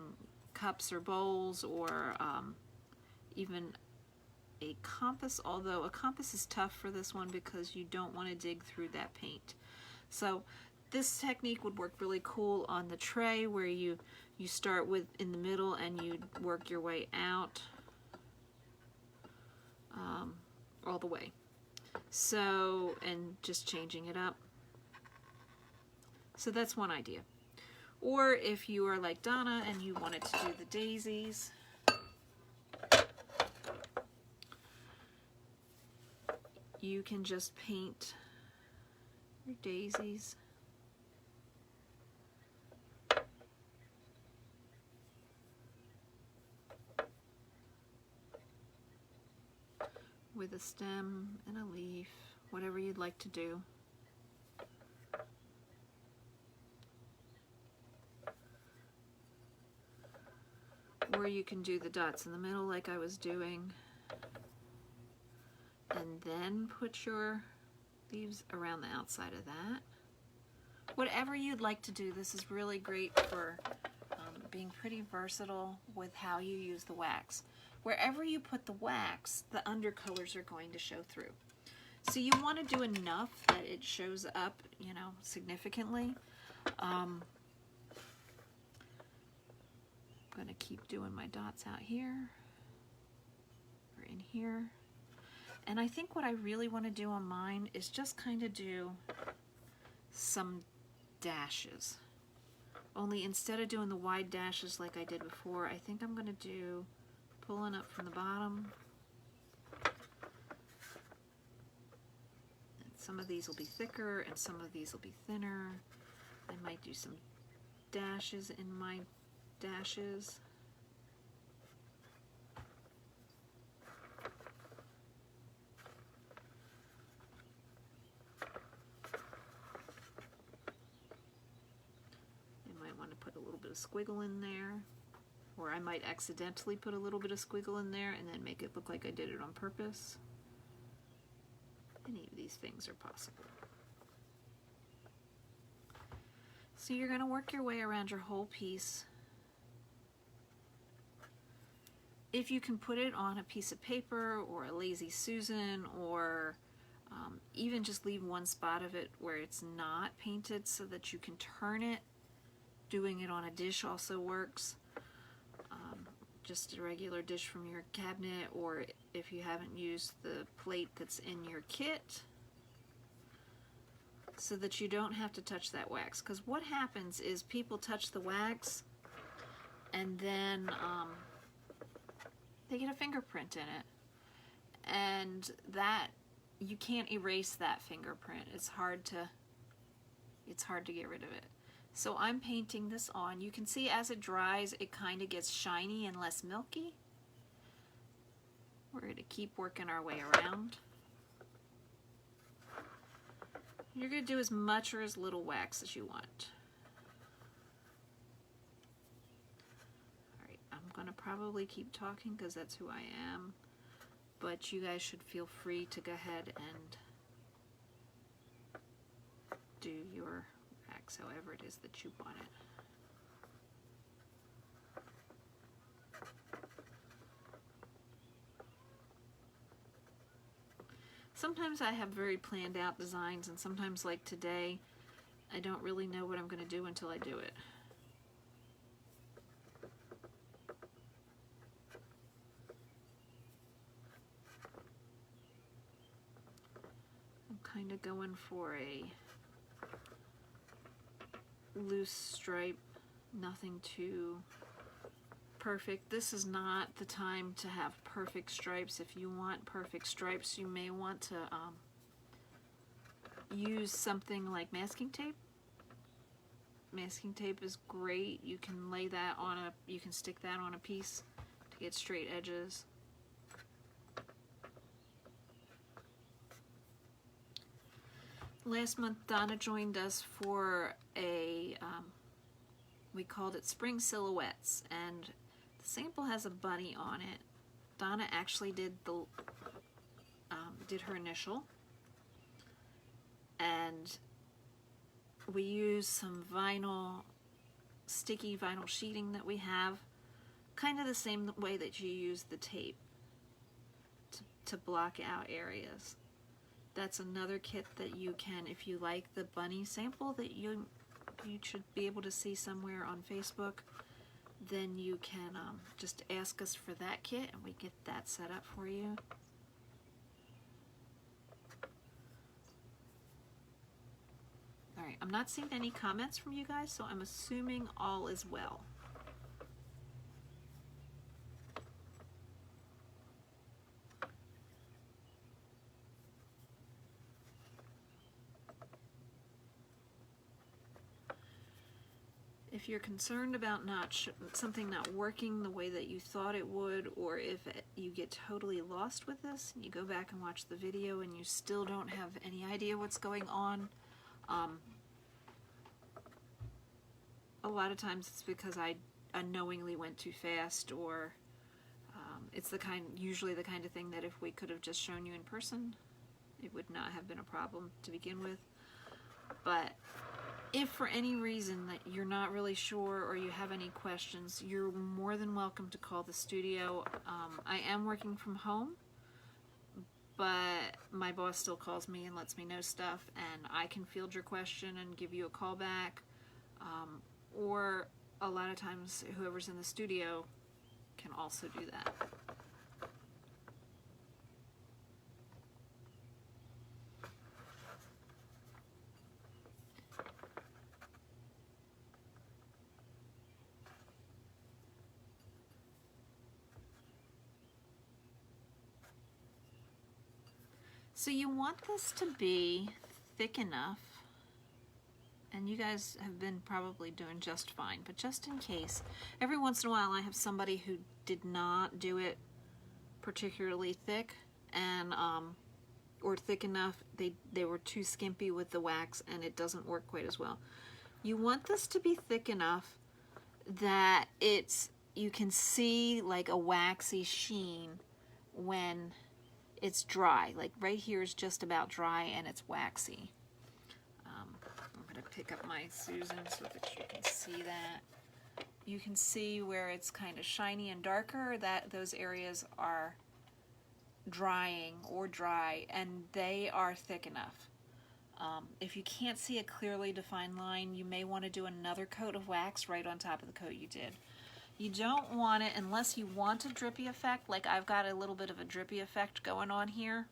cups or bowls, or even a compass, although a compass is tough for this one because you don't want to dig through that paint. So this technique would work really cool on the tray, where you start with in the middle and you work your way out all the way. So, and just changing it up. So that's one idea. Or if you are like Donna and you wanted to do the daisies, you can just paint your daisies. With a stem and a leaf, whatever you'd like to do. Or you can do the dots in the middle like I was doing, and then put your leaves around the outside of that. Whatever you'd like to do, this is really great for being pretty versatile with how you use the wax. Wherever you put the wax, the undercolors are going to show through. So you want to do enough that it shows up, you know, significantly. I'm going to keep doing my dots out here or in here. And I think what I really want to do on mine is just kind of do some dashes. Only instead of doing the wide dashes like I did before, I think I'm going to do pulling up from the bottom. And some of these will be thicker and some of these will be thinner. I might do some dashes in my dashes. You might want to put a little bit of squiggle in there. Or I might accidentally put a little bit of squiggle in there and then make it look like I did it on purpose. Any of these things are possible. So you're going to work your way around your whole piece. If you can put it on a piece of paper or a Lazy Susan, or even just leave one spot of it where it's not painted so that you can turn it, doing it on a dish also works. Just a regular dish from your cabinet, or if you haven't used the plate that's in your kit, so that you don't have to touch that wax. Because what happens is people touch the wax and then they get a fingerprint in it, and that you can't erase that fingerprint. It's hard to get rid of it. So I'm painting this on. You can see as it dries, it kind of gets shiny and less milky. We're going to keep working our way around. You're going to do as much or as little wax as you want. Alright, I'm going to probably keep talking because that's who I am. But you guys should feel free to go ahead and do your wax however it is that you want it. Sometimes I have very planned out designs, and sometimes, like today, I don't really know what I'm going to do until I do it. I'm kind of going for a loose stripe, nothing too perfect. This is not the time to have perfect stripes. If you want perfect stripes, you may want to use something like masking tape. Masking tape is great. You can lay that on you can stick that on a piece to get straight edges. Last month Donna joined us for a, we called it Spring Silhouettes, and the sample has a bunny on it. Donna actually did the, did her initial, and we used some vinyl, sticky vinyl sheeting that we have, kind of the same way that you use the tape to block out areas. That's another kit that you can, if you like the bunny sample that you should be able to see somewhere on Facebook, then you can just ask us for that kit and we get that set up for you. Alright, I'm not seeing any comments from you guys, so I'm assuming all is well. If you're concerned about something not working the way that you thought it would, or if you get totally lost with this, you go back and watch the video and you still don't have any idea what's going on, a lot of times it's because I unknowingly went too fast, or it's usually the kind of thing that if we could have just shown you in person, it would not have been a problem to begin with. But if for any reason that you're not really sure or you have any questions, you're more than welcome to call the studio. I am working from home, but my boss still calls me and lets me know stuff, and I can field your question and give you a call back. Or a lot of times whoever's in the studio can also do that. So you want this to be thick enough, and you guys have been probably doing just fine, but just in case, every once in a while I have somebody who did not do it particularly thick, and or thick enough, they were too skimpy with the wax and it doesn't work quite as well. You want this to be thick enough that you can see like a waxy sheen when it's dry. Like right here is just about dry and it's waxy. I'm going to pick up my Susan so that you can see that. You can see where it's kind of shiny and darker, that those areas are drying or dry, and they are thick enough. If you can't see a clearly defined line, you may want to do another coat of wax right on top of the coat you did. You don't want it unless you want a drippy effect, like I've got a little bit of a drippy effect going on here.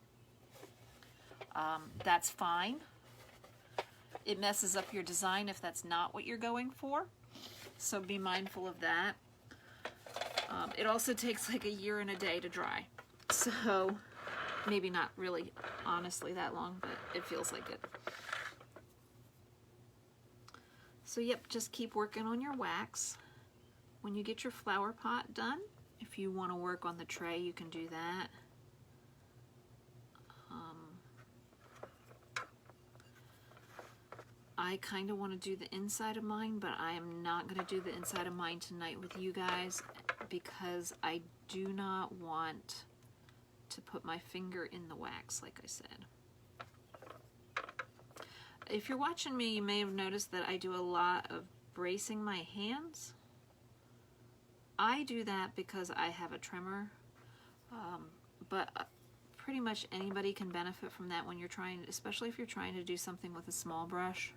That's fine. It messes up your design if that's not what you're going for, so be mindful of that. It also takes like a year and a day to dry, so maybe not really honestly that long, but it feels like it. So yep, just keep working on your wax. When you get your flower pot done, if you want to work on the tray, you can do that. I kind of want to do the inside of mine, but I am not going to do the inside of mine tonight with you guys because I do not want to put my finger in the wax, like I said. If you're watching me, you may have noticed that I do a lot of bracing my hands. I do that because I have a tremor, but pretty much anybody can benefit from that when you're trying, especially if you're trying to do something with a small brush.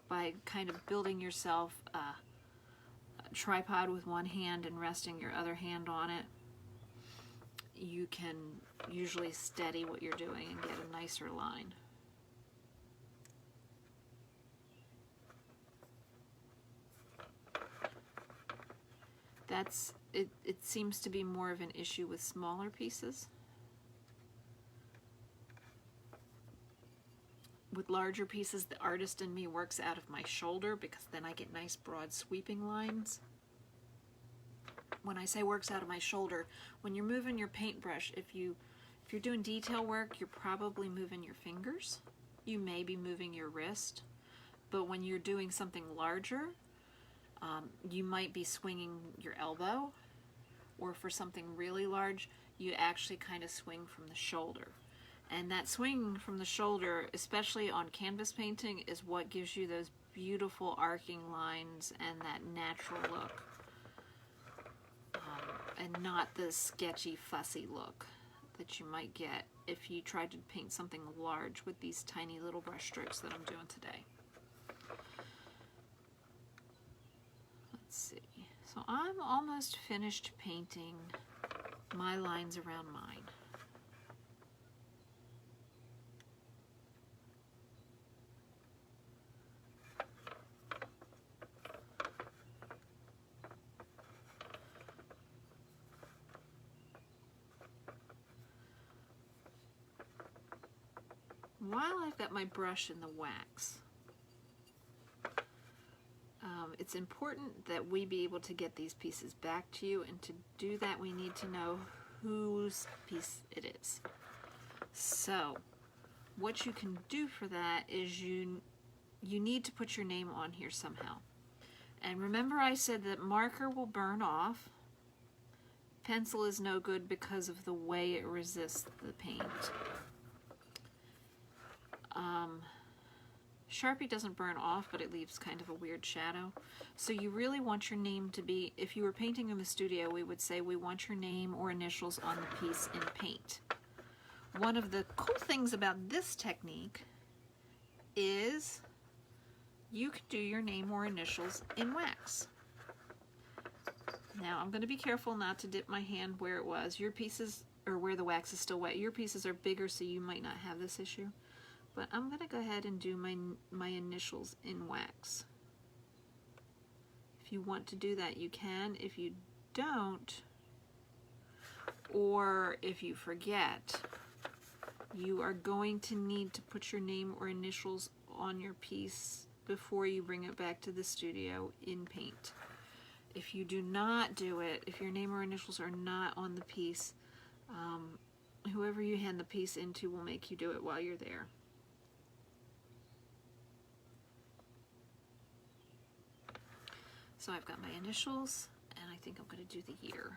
By kind of building yourself a tripod with one hand and resting your other hand on it, you can usually steady what you're doing and get a nicer line. It seems to be more of an issue with smaller pieces. With larger pieces, the artist in me works out of my shoulder because then I get nice broad sweeping lines. When I say works out of my shoulder, when you're moving your paintbrush, if If you're doing detail work, you're probably moving your fingers. You may be moving your wrist. But when you're doing something larger, you might be swinging your elbow. Or for something really large, you actually kind of swing from the shoulder. And that swing from the shoulder, especially on canvas painting, is what gives you those beautiful arcing lines and that natural look. And not the sketchy, fussy look that you might get if you tried to paint something large with these tiny little brush strokes that I'm doing today. Let's see. So I'm almost finished painting my lines around mine. While I've got my brush in the wax, it's important that we be able to get these pieces back to you, and to do that we need to know whose piece it is. So what you can do for that is you need to put your name on here somehow. And remember I said that marker will burn off. Pencil is no good because of the way it resists the paint. Sharpie doesn't burn off, but it leaves kind of a weird shadow. So you really want your name to be, if you were painting in the studio, we would say we want your name or initials on the piece in paint. One of the cool things about this technique is you can do your name or initials in wax. Now I'm going to be careful not to dip my hand where it was. Your pieces, or where the wax is still wet, your pieces are bigger, so you might not have this issue. But I'm going to go ahead and do my initials in wax. If you want to do that, you can. If you don't, or if you forget, you are going to need to put your name or initials on your piece before you bring it back to the studio in paint. If you do not do it, if your name or initials are not on the piece, whoever you hand the piece into will make you do it while you're there. So I've got my initials, and I think I'm going to do the year.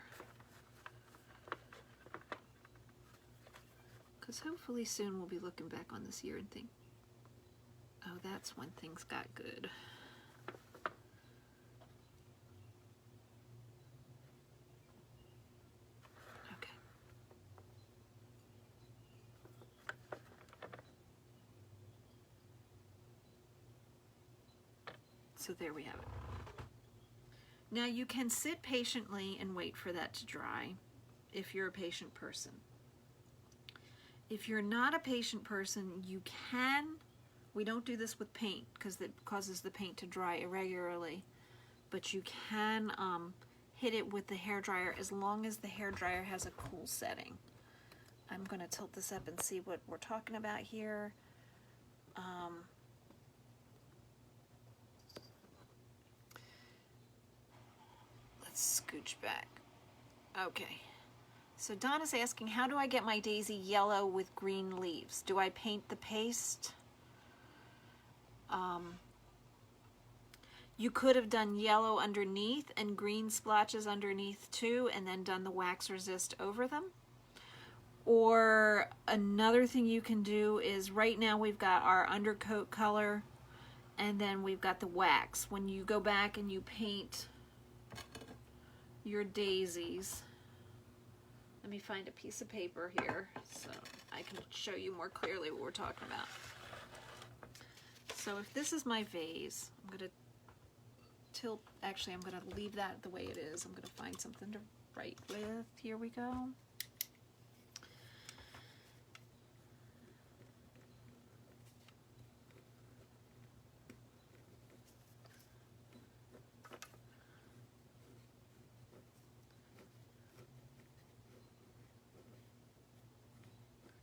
Because hopefully soon we'll be looking back on this year and think, oh, that's when things got good. Okay. So there we have it. Now you can sit patiently and wait for that to dry if you're a patient person. If you're not a patient person, you can, we don't do this with paint because it causes the paint to dry irregularly, but you can hit it with the hairdryer as long as the hairdryer has a cool setting. I'm going to tilt this up and see what we're talking about here. Let's scooch back. Okay. So Donna's asking, how do I get my daisy yellow with green leaves? Do I paint the paste? You could have done yellow underneath and green splotches underneath too, and then done the wax resist over them. Or another thing you can do is, right now we've got our undercoat color, and then we've got the wax. When you go back and you paint your daisies, let me find a piece of paper here so I can show you more clearly what we're talking about. So if this is my vase, I'm going to tilt, actually I'm going to leave that the way it is. I'm going to find something to write with. Here we go.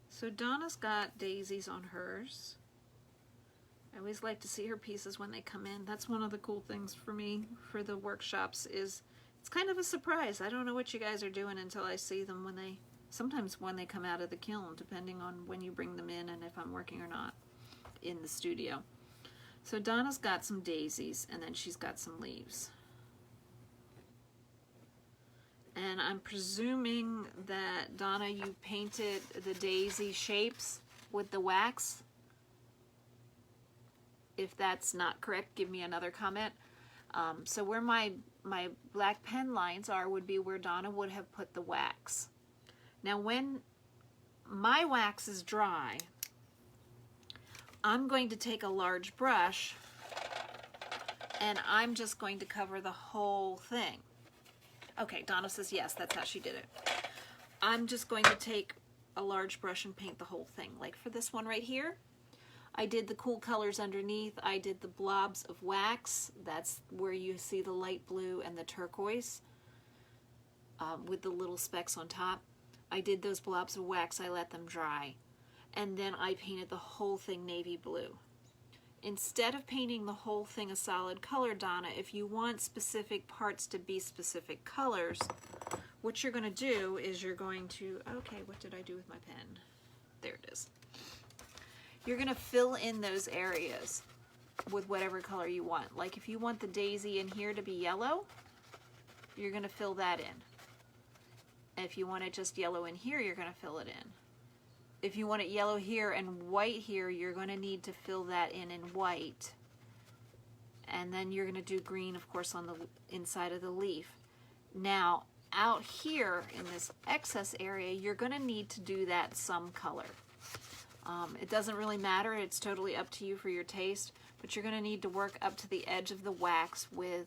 So Donna's got daisies on hers. I always like to see her pieces when they come in. That's one of the cool things for me for the workshops, is it's kind of a surprise. I don't know what you guys are doing until I see them when they sometimes when they come out of the kiln, depending on when you bring them in and if I'm working or not in the studio. So Donna's got some daisies, and then she's got some leaves. And I'm presuming that, Donna, you painted the daisy shapes with the wax. If that's not correct, give me another comment. So where my black pen lines are would be where Donna would have put the wax. Now when my wax is dry, I'm going to take a large brush and I'm just going to cover the whole thing. Okay, Donna says yes, that's how she did it. I'm just going to take a large brush and paint the whole thing. Like for this one right here, I did the cool colors underneath. I did the blobs of wax. That's where you see the light blue and the turquoise with the little specks on top. I did those blobs of wax. I let them dry. And then I painted the whole thing navy blue. Instead of painting the whole thing a solid color, Donna, if you want specific parts to be specific colors, what you're going to do is you're going to, okay, what did I do with my pen? There it is. You're going to fill in those areas with whatever color you want. Like if you want the daisy in here to be yellow, you're going to fill that in. If you want it just yellow in here, you're going to fill it in. If you want it yellow here and white here, you're going to need to fill that in white. And then you're going to do green, of course, on the inside of the leaf. Now, out here in this excess area, you're going to need to do that some color. It doesn't really matter. It's totally up to you for your taste. But you're going to need to work up to the edge of the wax with,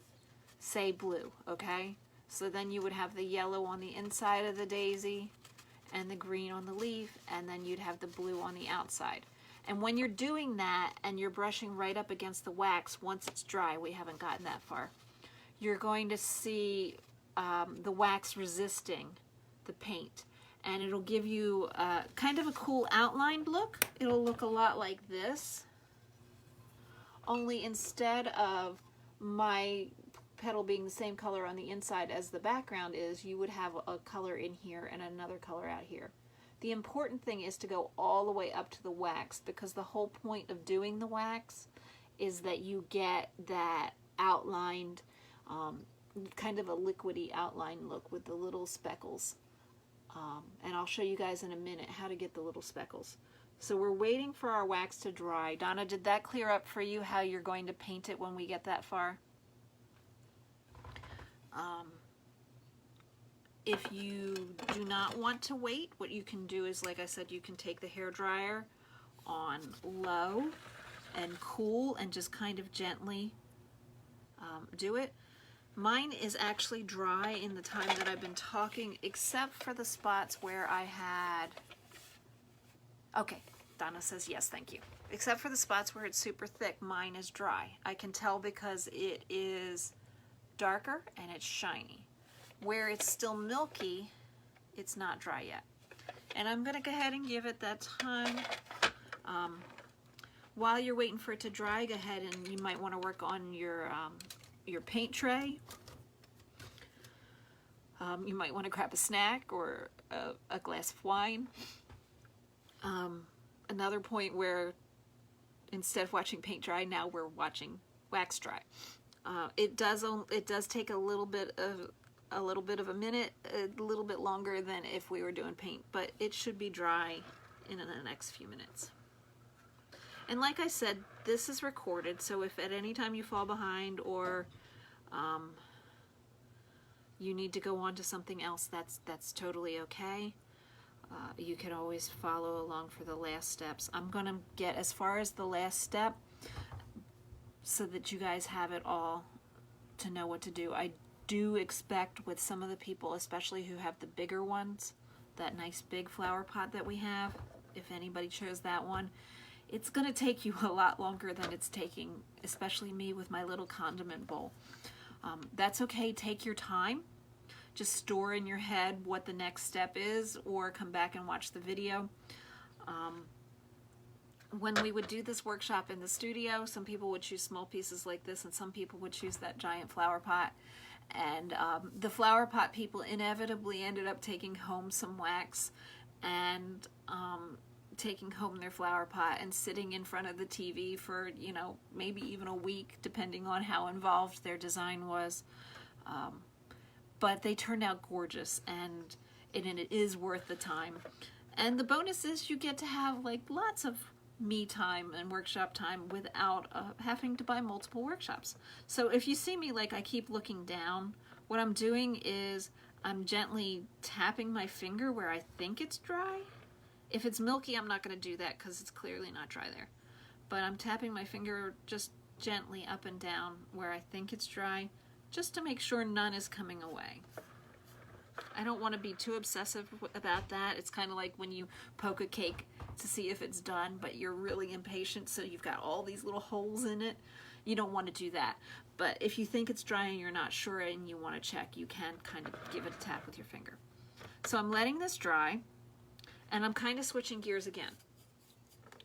say, blue, okay? So then you would have the yellow on the inside of the daisy and the green on the leaf, and then you'd have the blue on the outside. And when you're doing that and you're brushing right up against the wax, once it's dry, we haven't gotten that far, you're going to see the wax resisting the paint. And it'll give you kind of a cool outlined look. It'll look a lot like this. Only instead of my petal being the same color on the inside as the background is, you would have a color in here and another color out here. The important thing is to go all the way up to the wax, because the whole point of doing the wax is that you get that outlined, kind of a liquidy outline look with the little speckles. And I'll show you guys in a minute how to get the little speckles. So we're waiting for our wax to dry. Donna, did that clear up for you how you're going to paint it when we get that far? If you do not want to wait, what you can do is, like I said, you can take the hairdryer on low and cool and just kind of gently do it. Mine is actually dry in the time that I've been talking, except for the spots where I had... Okay, Donna says yes, thank you. Except for the spots where it's super thick, mine is dry. I can tell because it is darker and it's shiny. Where it's still milky, it's not dry yet. And I'm going to go ahead and give it that time. While you're waiting for it to dry, go ahead and you might want to work on your paint tray. You might want to grab a snack or a glass of wine. Another point where instead of watching paint dry, now we're watching wax dry. It does take a little bit of a minute, a little bit longer than if we were doing paint, but it should be dry in the next few minutes. And like I said, this is recorded, so if at any time you fall behind or you need to go on to something else, that's totally okay. You can always follow along for the last steps. I'm going to get as far as the last step so that you guys have it all to know what to do. I do expect with some of the people, especially who have the bigger ones, that nice big flower pot that we have, if anybody chose that one, it's going to take you a lot longer than it's taking, especially me with my little condiment bowl. That's okay, take your time. Just store in your head what the next step is, or come back and watch the video. When we would do this workshop in the studio, some people would choose small pieces like this and some people would choose that giant flower pot. And the flower pot people inevitably ended up taking home some wax and taking home their flower pot and sitting in front of the TV for, you know, maybe even a week, depending on how involved their design was. But they turned out gorgeous, and it is worth the time. And the bonus is you get to have like lots of me time and workshop time without having to buy multiple workshops. So if you see me like I keep looking down, what I'm doing is I'm gently tapping my finger where I think it's dry. If it's milky, I'm not going to do that because it's clearly not dry there. But I'm tapping my finger just gently up and down where I think it's dry, just to make sure none is coming away. I don't want to be too obsessive about that. It's kind of like when you poke a cake to see if it's done, but you're really impatient, so you've got all these little holes in it. You don't want to do that. But if you think it's dry and you're not sure and you want to check, you can kind of give it a tap with your finger. So I'm letting this dry, and I'm kind of switching gears again.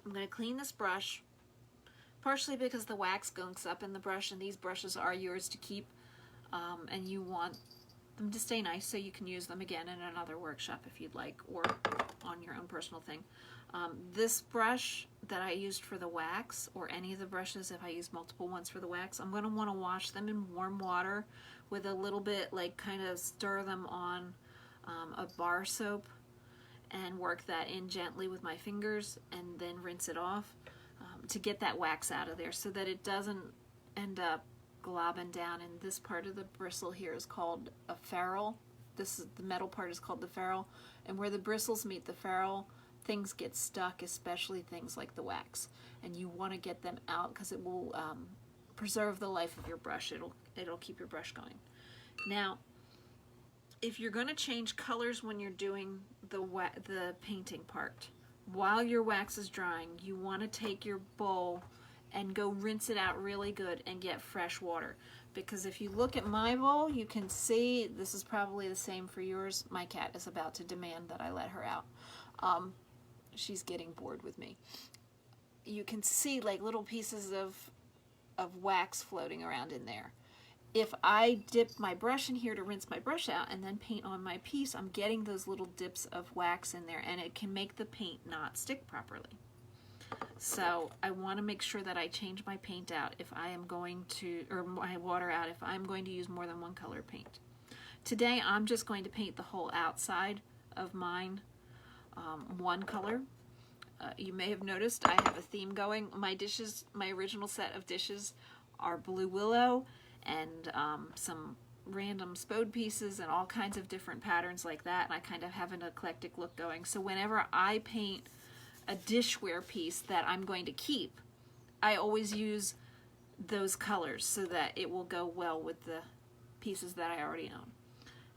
I'm going to clean this brush, partially because the wax gunks up in the brush, and these brushes are yours to keep, and you want them to stay nice so you can use them again in another workshop if you'd like, or on your own personal thing. This brush that I used for the wax, or any of the brushes if I use multiple ones for the wax, I'm going to want to wash them in warm water with a little bit, like kind of stir them on a bar soap and work that in gently with my fingers and then rinse it off to get that wax out of there so that it doesn't end up globbing down. And this part of the bristle here is called a ferrule. This is the metal part is called the ferrule, and where the bristles meet the ferrule, things get stuck, especially things like the wax, and you want to get them out because it will preserve the life of your brush. It'll keep your brush going. Now, if you're going to change colors when you're doing the painting part, while your wax is drying, you want to take your bowl and go rinse it out really good and get fresh water. Because if you look at my bowl, you can see, this is probably the same for yours. My cat is about to demand that I let her out. She's getting bored with me. You can see like little pieces of wax floating around in there. If I dip my brush in here to rinse my brush out and then paint on my piece, I'm getting those little dips of wax in there, and it can make the paint not stick properly. So I want to make sure that I change my paint out if I am going to, or my water out if I'm going to use more than one color paint. Today I'm just going to paint the whole outside of mine one color. You may have noticed I have a theme going. My dishes, my original set of dishes are blue willow and some random spode pieces and all kinds of different patterns like that, and I kind of have an eclectic look going. So whenever I paint a dishware piece that I'm going to keep, I always use those colors so that it will go well with the pieces that I already own.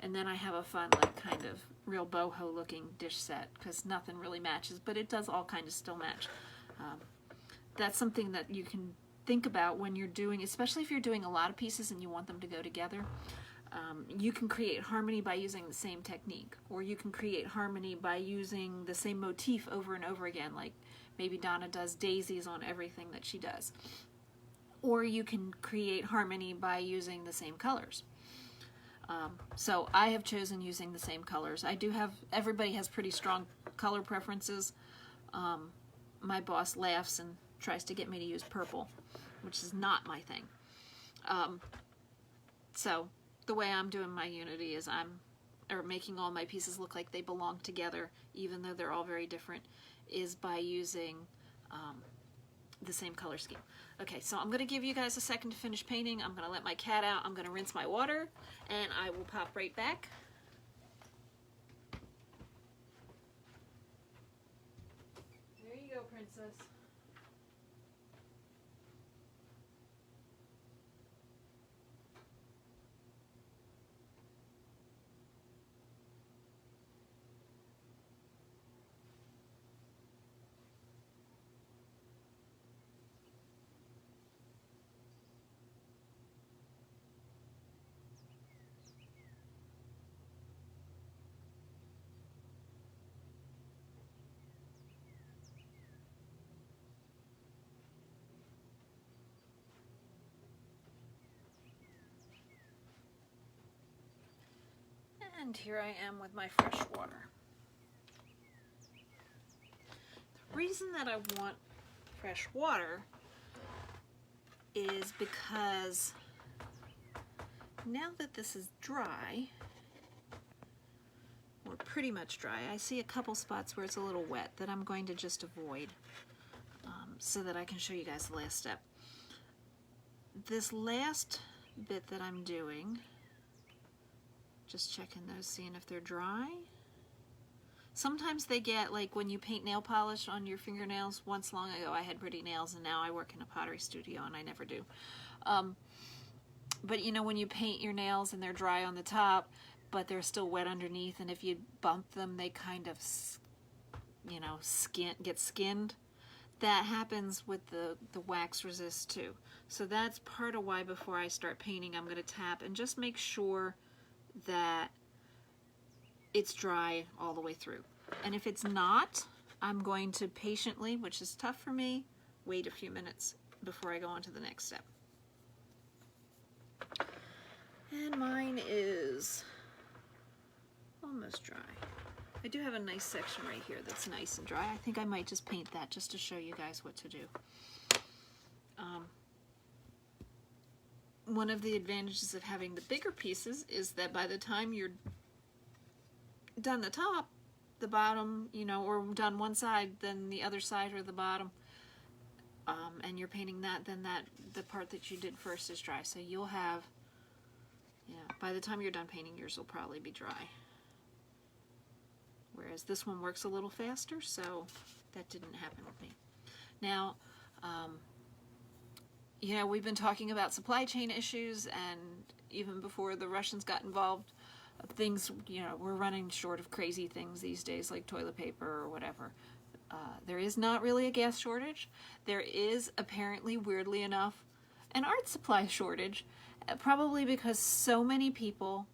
And then I have a fun, like, kind of real boho looking dish set because nothing really matches, but it does all kind of still match. That's something that you can think about when you're doing, especially if you're doing a lot of pieces and you want them to go together. You can create harmony by using the same technique, or you can create harmony by using the same motif over and over again, like maybe Donna does daisies on everything that she does. Or you can create harmony by using the same colors. So I have chosen using the same colors. I do have, everybody has pretty strong color preferences. My boss laughs and tries to get me to use purple, which is not my thing. So the way I'm doing my Unity is making all my pieces look like they belong together, even though they're all very different, is by using the same color scheme. Okay, so I'm going to give you guys a second to finish painting. I'm going to let my cat out. I'm going to rinse my water, and I will pop right back. There you go, princess. And here I am with my fresh water. The reason that I want fresh water is because now that this is dry, or pretty much dry, I see a couple spots where it's a little wet that I'm going to just avoid so that I can show you guys the last step. This last bit that I'm doing, just checking those, seeing if they're dry. Sometimes they get, like when you paint nail polish on your fingernails. Once long ago I had pretty nails, and now I work in a pottery studio and I never do. But you know, when you paint your nails and they're dry on the top, but they're still wet underneath, and if you bump them, they kind of, you know, get skinned. That happens with the wax resist too. So that's part of why before I start painting, I'm going to tap and just make sure that it's dry all the way through. And if it's not, I'm going to patiently, which is tough for me, wait a few minutes before I go on to the next step. And mine is almost dry. I do have a nice section right here that's nice and dry. I think I might just paint that just to show you guys what to do. One of the advantages of having the bigger pieces is that by the time you're done the top, the bottom, you know, or done one side, then the other side or the bottom, and you're painting that, then the part that you did first is dry. So you'll have, yeah, by the time you're done painting, yours will probably be dry. Whereas this one works a little faster, so that didn't happen with me. Now, you know, we've been talking about supply chain issues, and even before the Russians got involved, things, you know, we're running short of crazy things these days, like toilet paper or whatever. There is not really a gas shortage. There is, apparently, weirdly enough, an art supply shortage, probably because so many people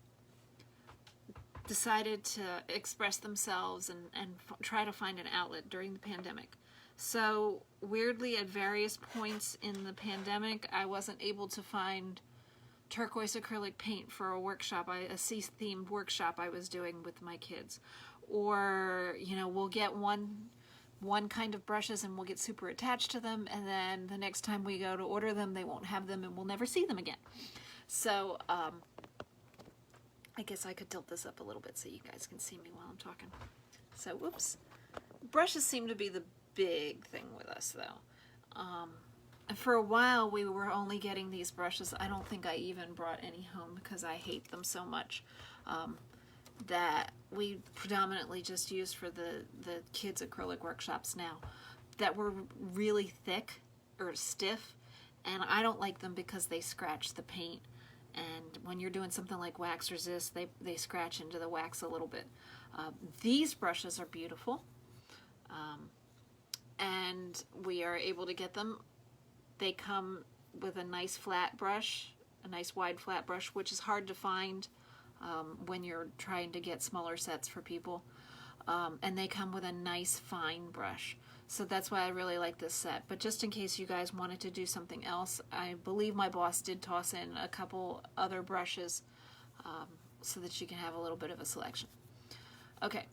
decided to express themselves and try to find an outlet during the pandemic. So weirdly, at various points in the pandemic, I wasn't able to find turquoise acrylic paint for a workshop, a sea-themed workshop I was doing with my kids. Or, you know, we'll get one kind of brushes and we'll get super attached to them, and then the next time we go to order them, they won't have them and we'll never see them again. So, I guess I could tilt this up a little bit so you guys can see me while I'm talking. So, whoops. Brushes seem to be the big thing with us, though. For a while, we were only getting these brushes. I don't think I even brought any home because I hate them so much. That we predominantly just use for the kids' acrylic workshops now, that were really thick or stiff, and I don't like them because they scratch the paint. And when you're doing something like wax resist, they scratch into the wax a little bit. These brushes are beautiful, and we are able to get them. They come with a nice flat brush, a nice wide flat brush, which is hard to find when you're trying to get smaller sets for people. And they come with a nice fine brush. So that's why I really like this set. But just in case you guys wanted to do something else, I believe my boss did toss in a couple other brushes so that you can have a little bit of a selection. Okay,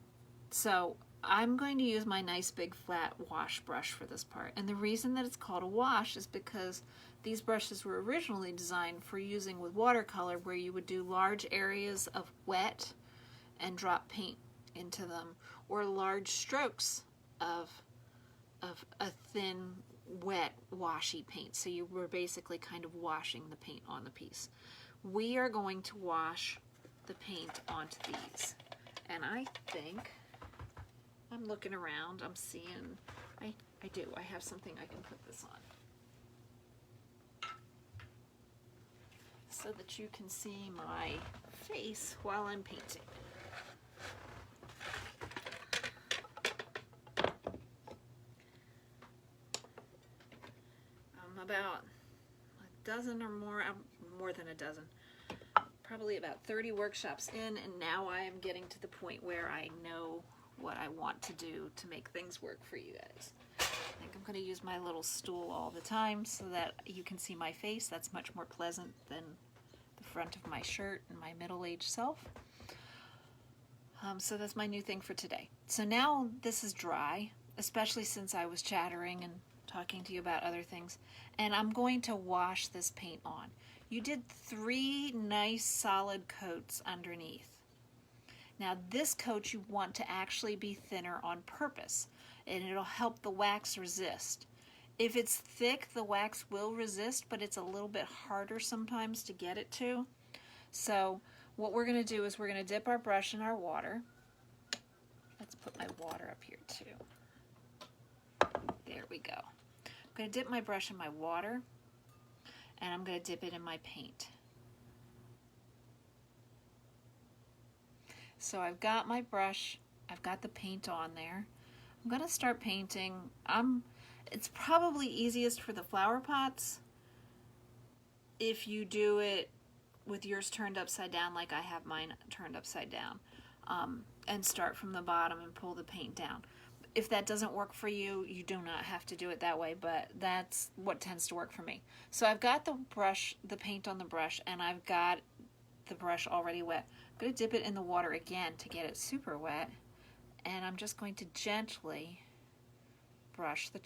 so I'm going to use my nice big flat wash brush for this part. And the reason that it's called a wash is because these brushes were originally designed for using with watercolor, where you would do large areas of wet and drop paint into them, or large strokes of a thin, wet, washy paint. So you were basically kind of washing the paint on the piece. We are going to wash the paint onto these. And I think, I'm looking around, I'm seeing, I do, I have something I can put this on, so that you can see my face while I'm painting. I'm about a dozen or more than a dozen, probably about 30 workshops in, and now I am getting to the point where I know what I want to do to make things work for you guys. I think I'm going to use my little stool all the time so that you can see my face. That's much more pleasant than the front of my shirt and my middle-aged self. So that's my new thing for today. So now this is dry, especially since I was chattering and talking to you about other things. And I'm going to wash this paint on. You did 3 nice solid coats underneath. Now this coat you want to actually be thinner on purpose, and it'll help the wax resist. If it's thick, the wax will resist, but it's a little bit harder sometimes to get it to. So what we're going to do is we're going to dip our brush in our water. Let's put my water up here too. There we go. I'm going to dip my brush in my water, and I'm going to dip it in my paint. So I've got my brush, I've got the paint on there. I'm going to start painting. It's probably easiest for the flower pots if you do it with yours turned upside down like I have mine turned upside down, and start from the bottom and pull the paint down. If that doesn't work for you, you do not have to do it that way, but that's what tends to work for me. So I've got the brush, the paint on the brush, and I've got the brush already wet. I'm going to dip it in the water again to get it super wet, and I'm just going to gently brush the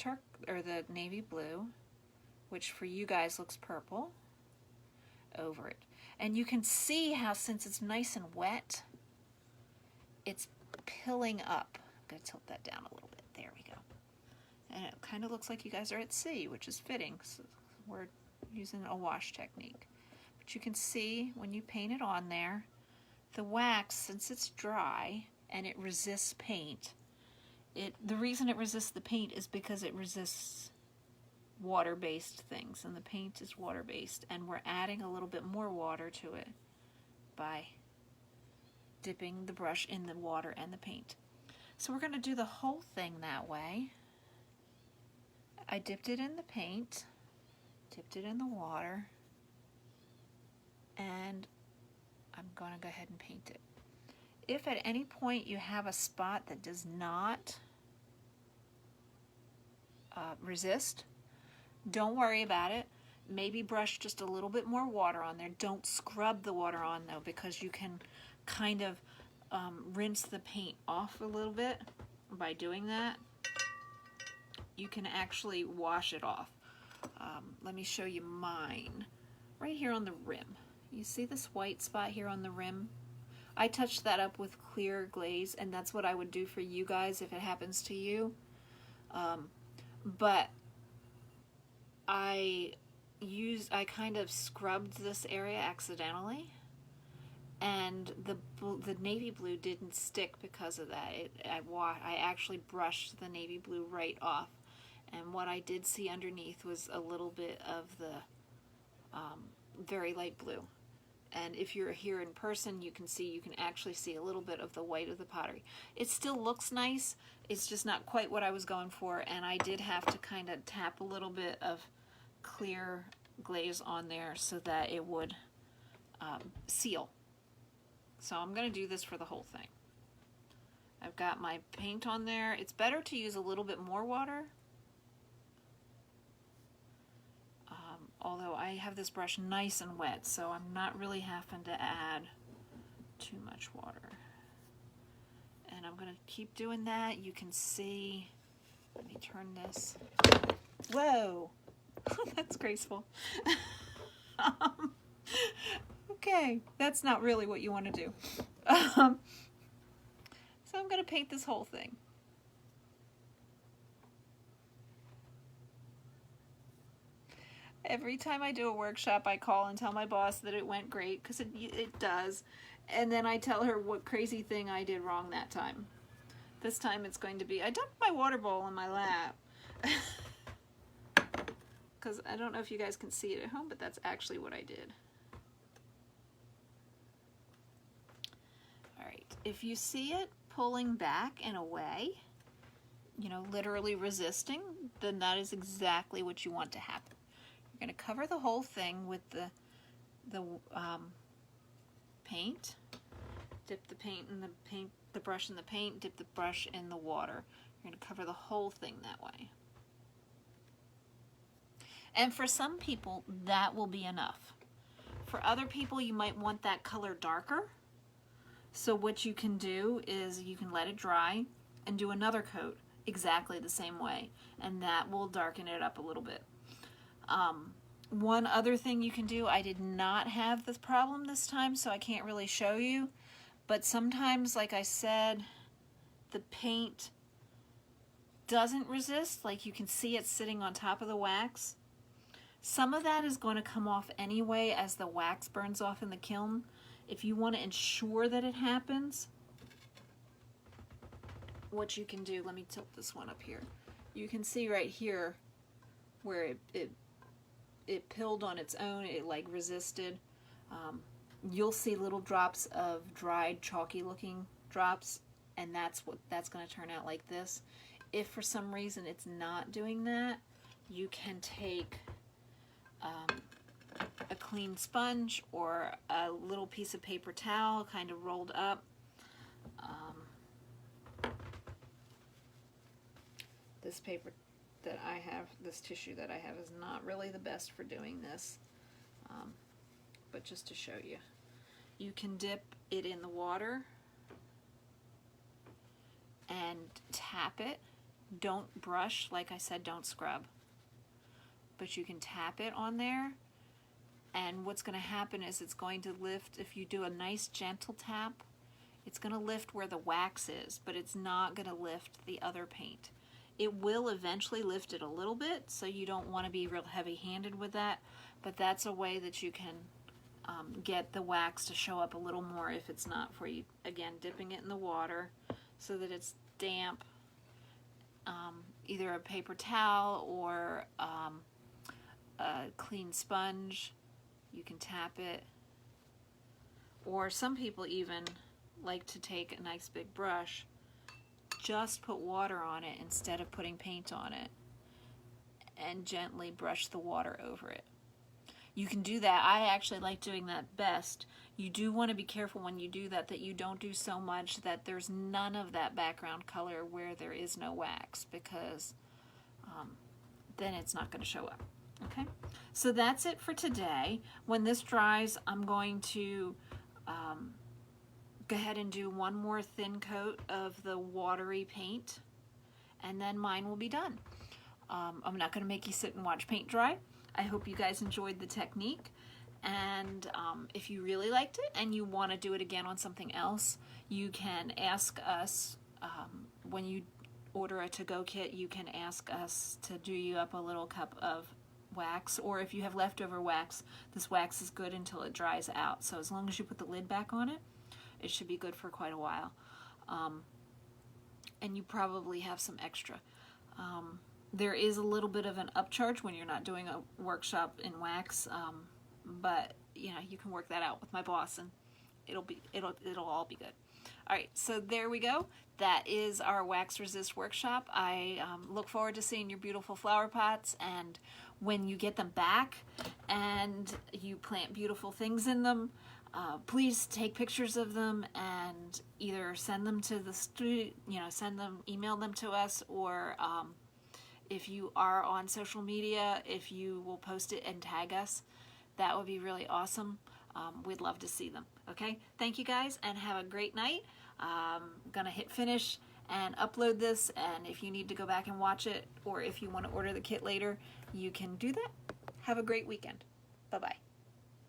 the navy blue, which for you guys looks purple, over it. And you can see how, since it's nice and wet, it's pilling up. I'm going to tilt that down a little bit. There we go. And it kind of looks like you guys are at sea, which is fitting. So we're using a wash technique. But you can see when you paint it on there, the wax, since it's dry and it resists paint, the reason it resists the paint is because it resists water-based things, and the paint is water-based, and we're adding a little bit more water to it by dipping the brush in the water and the paint. So we're going to do the whole thing that way. I dipped it in the paint, dipped it in the water, and I'm going to go ahead and paint it. If at any point you have a spot that does not resist, don't worry about it. Maybe brush just a little bit more water on there. Don't scrub the water on though, because you can kind of rinse the paint off a little bit by doing that. You can actually wash it off. Let me show you mine. Right here on the rim. You see this white spot here on the rim? I touched that up with clear glaze, and that's what I would do for you guys if it happens to you. But I kind of scrubbed this area accidentally, and the navy blue didn't stick because of that. I actually brushed the navy blue right off, and what I did see underneath was a little bit of the very light blue. And if you're here in person, you can actually see a little bit of the white of the pottery. It still looks nice. It's just not quite what I was going for, and I did have to kind of tap a little bit of clear glaze on there so that it would seal. So I'm going to do this for the whole thing. I've got my paint on there. It's better to use a little bit more water. Although I have this brush nice and wet, so I'm not really having to add too much water. And I'm going to keep doing that. You can see, let me turn this. Whoa, that's graceful. Okay, that's not really what you want to do. So I'm going to paint this whole thing. Every time I do a workshop, I call and tell my boss that it went great, because it does. And then I tell her what crazy thing I did wrong that time. This time it's going to be, I dumped my water bowl in my lap. Because I don't know if you guys can see it at home, but that's actually what I did. Alright, if you see it pulling back and away, you know, literally resisting, then that is exactly what you want to happen. You're going to cover the whole thing with the paint. Dip the paint in the brush in the paint, dip the brush in the water. You're going to cover the whole thing that way. And for some people, that will be enough. For other people, you might want that color darker. So what you can do is you can let it dry and do another coat exactly the same way, and that will darken it up a little bit. One other thing you can do, I did not have this problem this time, so I can't really show you, but sometimes, like I said, the paint doesn't resist, like you can see it sitting on top of the wax. Some of that is going to come off anyway as the wax burns off in the kiln. If you want to ensure that it happens, what you can do, let me tilt this one up here. You can see right here where it pilled on its own, it like resisted. You'll see little drops of dried chalky looking drops, and that's going to turn out like this. If for some reason it's not doing that, you can take a clean sponge or a little piece of paper towel kind of rolled up. This paper that I have, this tissue that I have, is not really the best for doing this, but just to show you, you can dip it in the water and tap it. Don't brush, like I said, don't scrub, but you can tap it on there, and what's going to happen is it's going to lift. If you do a nice gentle tap, it's going to lift where the wax is, but it's not going to lift the other paint. It will eventually lift it a little bit, so you don't want to be real heavy-handed with that, but that's a way that you can get the wax to show up a little more if it's not for you. Again, dipping it in the water so that it's damp. Either a paper towel or a clean sponge. You can tap it. Or some people even like to take a nice big brush, just put water on it instead of putting paint on it, and gently brush the water over it. You can do that. I actually like doing that best. You do want to be careful when you do that, that you don't do so much that there's none of that background color where there is no wax, because then it's not going to show up. Okay, so that's it for today. When this dries, I'm going to go ahead and do one more thin coat of the watery paint, and then mine will be done. I'm not going to make you sit and watch paint dry. I hope you guys enjoyed the technique, and if you really liked it and you want to do it again on something else, you can ask us. When you order a to-go kit, you can ask us to do you up a little cup of wax, or if you have leftover wax, this wax is good until it dries out, so as long as you put the lid back on it, it should be good for quite a while. And you probably have some extra. There is a little bit of an upcharge when you're not doing a workshop in wax, but you know, you can work that out with my boss, and it'll all be good. All right, so there we go. That is our Wax Resist workshop. I look forward to seeing your beautiful flower pots, and when you get them back and you plant beautiful things in them, please take pictures of them and either send them to the studio, email them to us, or if you are on social media, if you will post it and tag us, that would be really awesome. We'd love to see them. Okay, thank you guys, and have a great night. I'm gonna hit finish and upload this, and if you need to go back and watch it, or if you want to order the kit later, you can do that. Have a great weekend. Bye-bye.